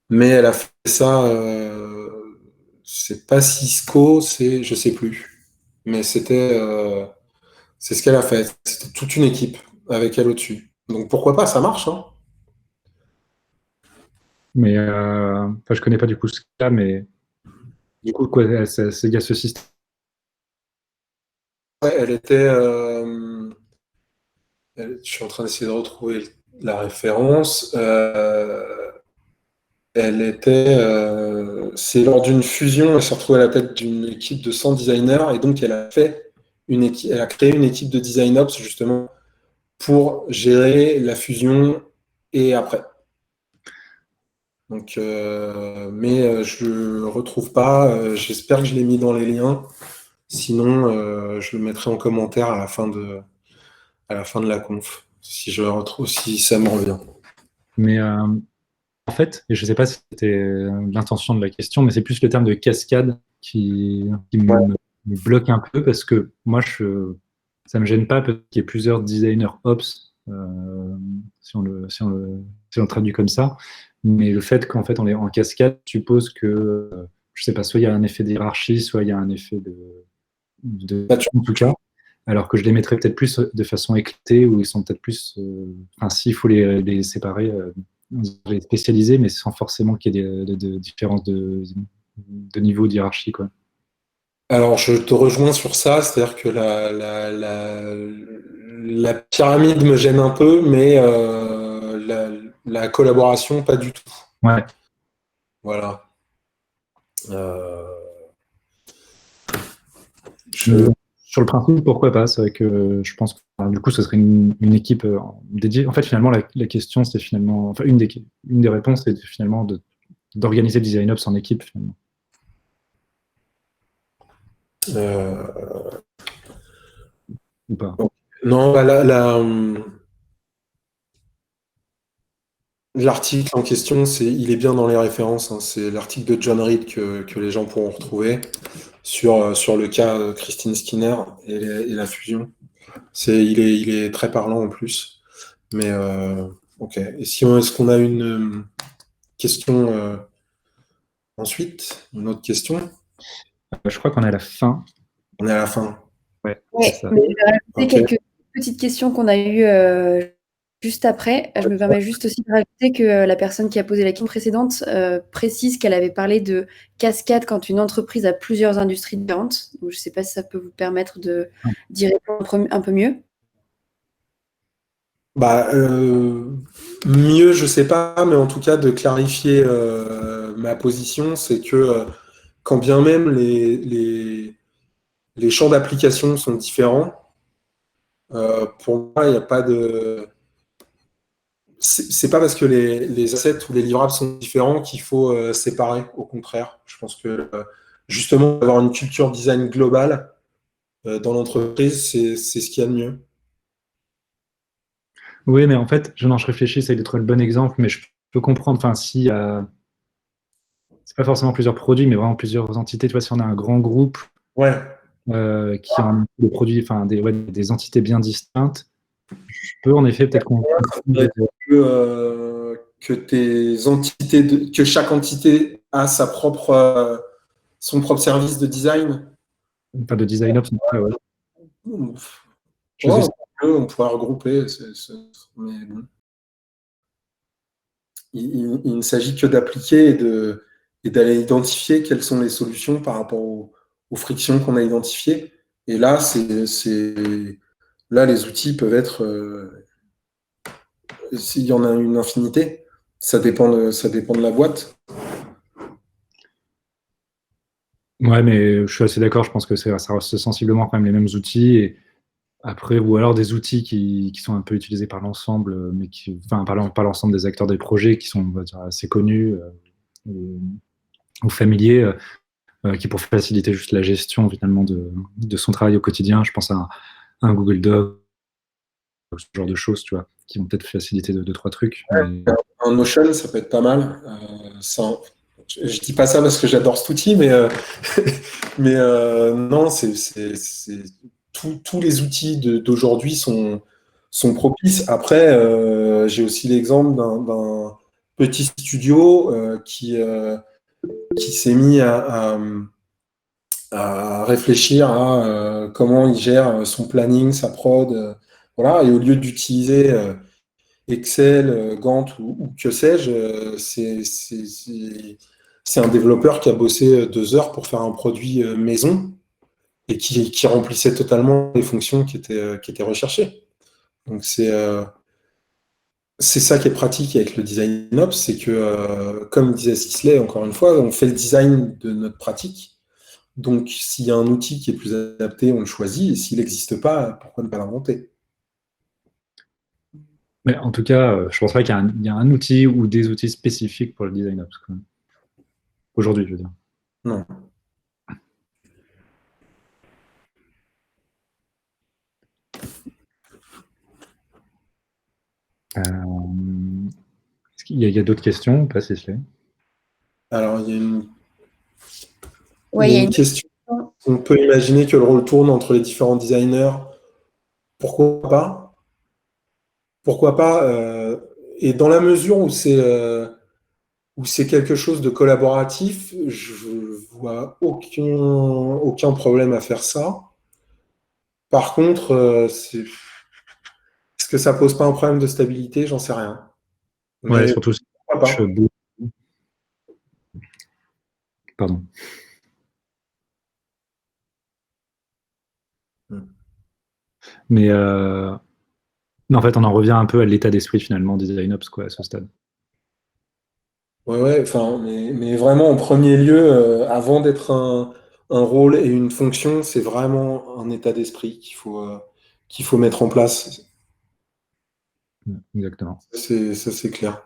Mais elle a fait ça, c'est pas Cisco, je sais plus. Mais c'est ce qu'elle a fait. C'était toute une équipe avec elle au-dessus. Donc pourquoi pas, ça marche, hein. Mais je connais pas du coup ce cas, mais du coup, quoi, il y a ce système. Ouais, elle était. Je suis en train d'essayer de retrouver la référence. Elle était. C'est lors d'une fusion, elle s'est retrouvée à la tête d'une équipe de 100 designers et donc elle a fait elle a créé une équipe de design ops justement pour gérer la fusion et après. Donc, mais je retrouve pas. J'espère que je l'ai mis dans les liens. Sinon, je le mettrai en commentaire à la fin de la conf, si je le retrouve, si ça me revient. Mais en fait, et je ne sais pas si c'était l'intention de la question, mais c'est plus le terme de cascade qui me bloque un peu parce que moi, ça ne me gêne pas qu'il y ait plusieurs designers ops, si on le traduit comme ça. Mais le fait qu'en fait, on est en cascade suppose que, je ne sais pas, soit il y a un effet de hiérarchie, soit il y a un effet en tout cas. Alors que je les mettrais peut-être plus de façon éclatée, où ils sont peut-être plus. Enfin, s'il faut les séparer, les spécialiser, mais sans forcément qu'il y ait de différence de niveau de hiérarchie, quoi. Alors, je te rejoins sur ça, c'est-à-dire que la pyramide me gêne un peu, mais la collaboration, pas du tout. Ouais. Voilà. Sur le principe, pourquoi pas? C'est vrai que je pense que du coup, ce serait une équipe dédiée. En fait, finalement, la question, c'est finalement. Enfin, une des réponses, c'est finalement d'organiser le design ops en équipe, finalement. Ou pas? Non, l'article en question, il est bien dans les références. Hein. C'est l'article de John Reed que les gens pourront retrouver sur le cas Christine Skinner et la fusion. Il est très parlant en plus. Mais ok. Et est-ce qu'on a une question ensuite? Une autre question? Je crois qu'on est à la fin. On est à la fin. Ouais, Ouais, c'est ça. mais je vais rajouter quelques petites questions qu'on a eues juste après. Je me permets juste aussi de rajouter que la personne qui a posé la question précédente précise qu'elle avait parlé de cascade quand une entreprise a plusieurs industries différentes. Donc, je ne sais pas si ça peut vous permettre d'y répondre un peu mieux. Bah, mieux, je sais pas, mais en tout cas, de clarifier ma position, c'est que quand bien même les champs d'application sont différents, pour moi, il n'y a pas de. C'est pas parce que les assets ou les livrables sont différents qu'il faut séparer. Au contraire, je pense que justement, avoir une culture design globale dans l'entreprise, c'est ce qu'il y a de mieux. Oui, mais en fait, je réfléchis, c'est de trouver le bon exemple, mais je peux comprendre, enfin, si c'est pas forcément plusieurs produits, mais vraiment plusieurs entités. Tu vois, si on a un grand groupe Ouais. qui a des produits, enfin, des entités bien distinctes, je peux en effet peut-être que tes entités, que chaque entité a son propre service de design. pas de design ops, mais ouais. On pourrait regrouper, mais bon. Il ne s'agit que d'appliquer et d'aller identifier quelles sont les solutions par rapport aux frictions qu'on a identifiées. Et là, là, les outils peuvent être, s'il y en a une infinité, ça dépend de la boîte. Ouais, mais je suis assez d'accord. Je pense que ça reste sensiblement quand même les mêmes outils. Et après, ou alors des outils qui sont un peu utilisés par l'ensemble, mais enfin, par l'ensemble des acteurs des projets qui sont, on va dire, assez connus ou familiers, qui pour faciliter juste la gestion finalement de son travail au quotidien. Je pense à un Google Doc, ce genre de choses, tu vois, qui vont peut-être faciliter deux, trois trucs. Mais... Un Notion, ça peut être pas mal. Je dis pas ça parce que j'adore cet outil, mais, non, tous les outils d'aujourd'hui sont propices. Après, j'ai aussi l'exemple d'un petit studio qui s'est mis à réfléchir à comment il gère son planning, sa prod. Voilà, et au lieu d'utiliser Excel, Gantt ou que sais-je, c'est un développeur qui a bossé 2 heures pour faire un produit maison et qui remplissait totalement les fonctions qui étaient recherchées. Donc c'est ça qui est pratique avec le design ops, c'est que, comme disait Sisley, encore une fois, on fait le design de notre pratique. Donc, s'il y a un outil qui est plus adapté, on le choisit. Et s'il n'existe pas, pourquoi ne pas l'inventer? Mais en tout cas, je pense pas qu'il y a un outil ou des outils spécifiques pour le design ops, quoi. Aujourd'hui, je veux dire. Non. Est-ce qu'il y a d'autres questions ou pas, Cécile? Alors, il y a une Ouais, il y a une question. On peut imaginer que le rôle tourne entre les différents designers. Pourquoi pas? Pourquoi pas? Et dans la mesure où c'est quelque chose de collaboratif, je vois aucun problème à faire ça. Par contre, est-ce que ça pose pas un problème de stabilité? J'en sais rien. Ouais, Mais surtout si pourquoi je pas? Pardon. Mais en fait, on en revient un peu à l'état d'esprit finalement des design ops, quoi, à ce stade. Ouais, enfin, mais vraiment en premier lieu, avant d'être un rôle et une fonction, c'est vraiment un état d'esprit qu'il faut mettre en place. Exactement. Ça, c'est clair.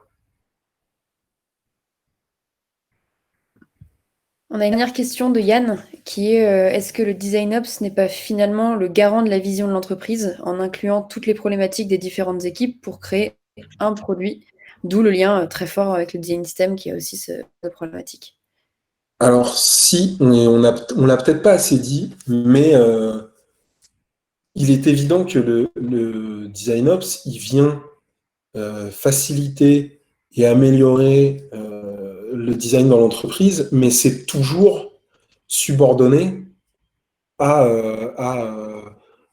On a une dernière question de Yann qui est est-ce que le design ops n'est pas finalement le garant de la vision de l'entreprise en incluant toutes les problématiques des différentes équipes pour créer un produit, d'où le lien très fort avec le design system qui a aussi cette problématique. Alors, si, on l'a peut-être pas assez dit, mais il est évident que le design ops, il vient faciliter et améliorer le design dans l'entreprise, mais c'est toujours subordonné à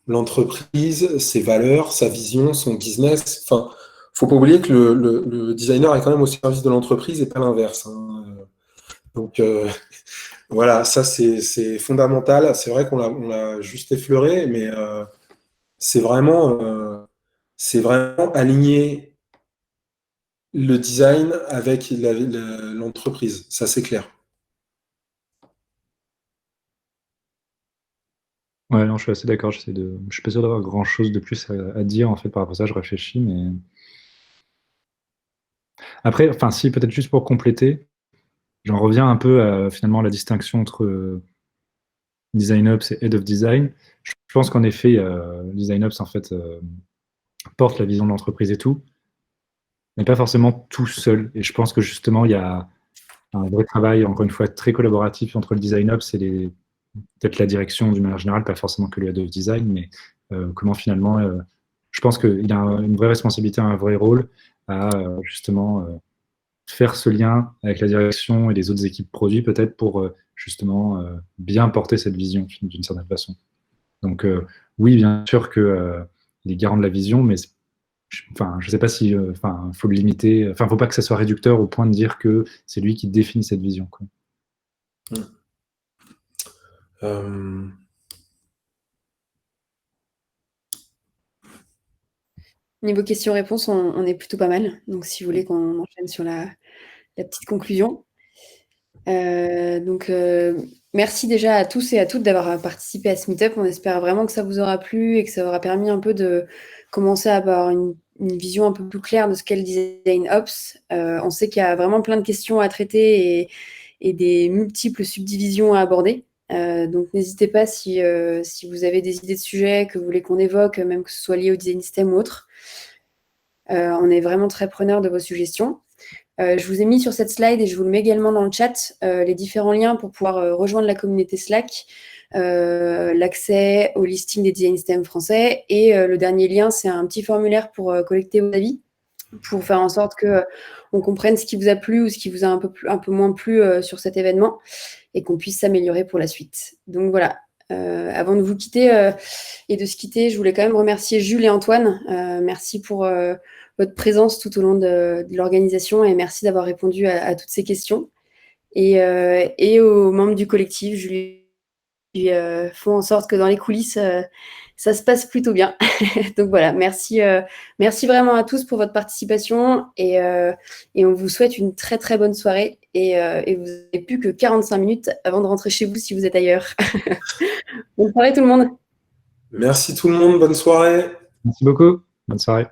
l'entreprise, ses valeurs, sa vision, son business. Enfin, faut pas oublier que le designer est quand même au service de l'entreprise et pas l'inverse, hein. Donc voilà, ça c'est fondamental. C'est vrai on l'a juste effleuré, mais c'est vraiment aligner le design avec l'entreprise. Ça c'est clair. Ouais, non, je suis assez d'accord. Je suis pas sûr d'avoir grand-chose de plus à dire en fait par rapport à ça. Je réfléchis, mais après, enfin, si peut-être juste pour compléter, j'en reviens un peu à finalement la distinction entre design ops et head of design. Je pense qu'en effet, design ops en fait porte la vision de l'entreprise et tout, mais pas forcément tout seul. Et je pense que justement, il y a un vrai travail, encore une fois, très collaboratif entre le design ops et peut-être la direction d'une manière générale, pas forcément que le head of design, mais comment finalement, je pense qu'il y a une vraie responsabilité, un vrai rôle à justement faire ce lien avec la direction et les autres équipes produits peut-être pour justement bien porter cette vision d'une certaine façon. Donc oui, bien sûr que il est garant de la vision, mais enfin, je sais pas si, enfin, faut le limiter. Enfin, faut pas que ça soit réducteur au point de dire que c'est lui qui définit cette vision, quoi. Euh, Niveau questions-réponses, on est plutôt pas mal. Donc si vous voulez qu'on enchaîne sur la petite conclusion. Donc, merci déjà à tous et à toutes d'avoir participé à ce meet-up. On espère vraiment que ça vous aura plu et que ça aura permis un peu de commencer à avoir une vision un peu plus claire de ce qu'est le design ops. On sait qu'il y a vraiment plein de questions à traiter et des multiples subdivisions à aborder. Donc, n'hésitez pas si vous avez des idées de sujets que vous voulez qu'on évoque, même que ce soit lié au design system ou autre. On est vraiment très preneur de vos suggestions. Je vous ai mis sur cette slide et je vous le mets également dans le chat les différents liens pour pouvoir rejoindre la communauté Slack, l'accès au listing des design systems français et le dernier lien, c'est un petit formulaire pour collecter vos avis, pour faire en sorte que on comprenne ce qui vous a plu ou ce qui vous a un peu moins plu sur cet événement et qu'on puisse s'améliorer pour la suite. Donc voilà. Avant de vous quitter et de se quitter, je voulais quand même remercier Jules et Antoine. Merci pour votre présence tout au long de l'organisation et merci d'avoir répondu à toutes ces questions. Et aux membres du collectif, Julie font en sorte que dans les coulisses, ça se passe plutôt bien. Donc voilà, merci vraiment à tous pour votre participation et on vous souhaite une très très bonne soirée et vous n'avez plus que 45 minutes avant de rentrer chez vous si vous êtes ailleurs. Bonne soirée tout le monde. Merci tout le monde, bonne soirée. Merci beaucoup. Bonne soirée.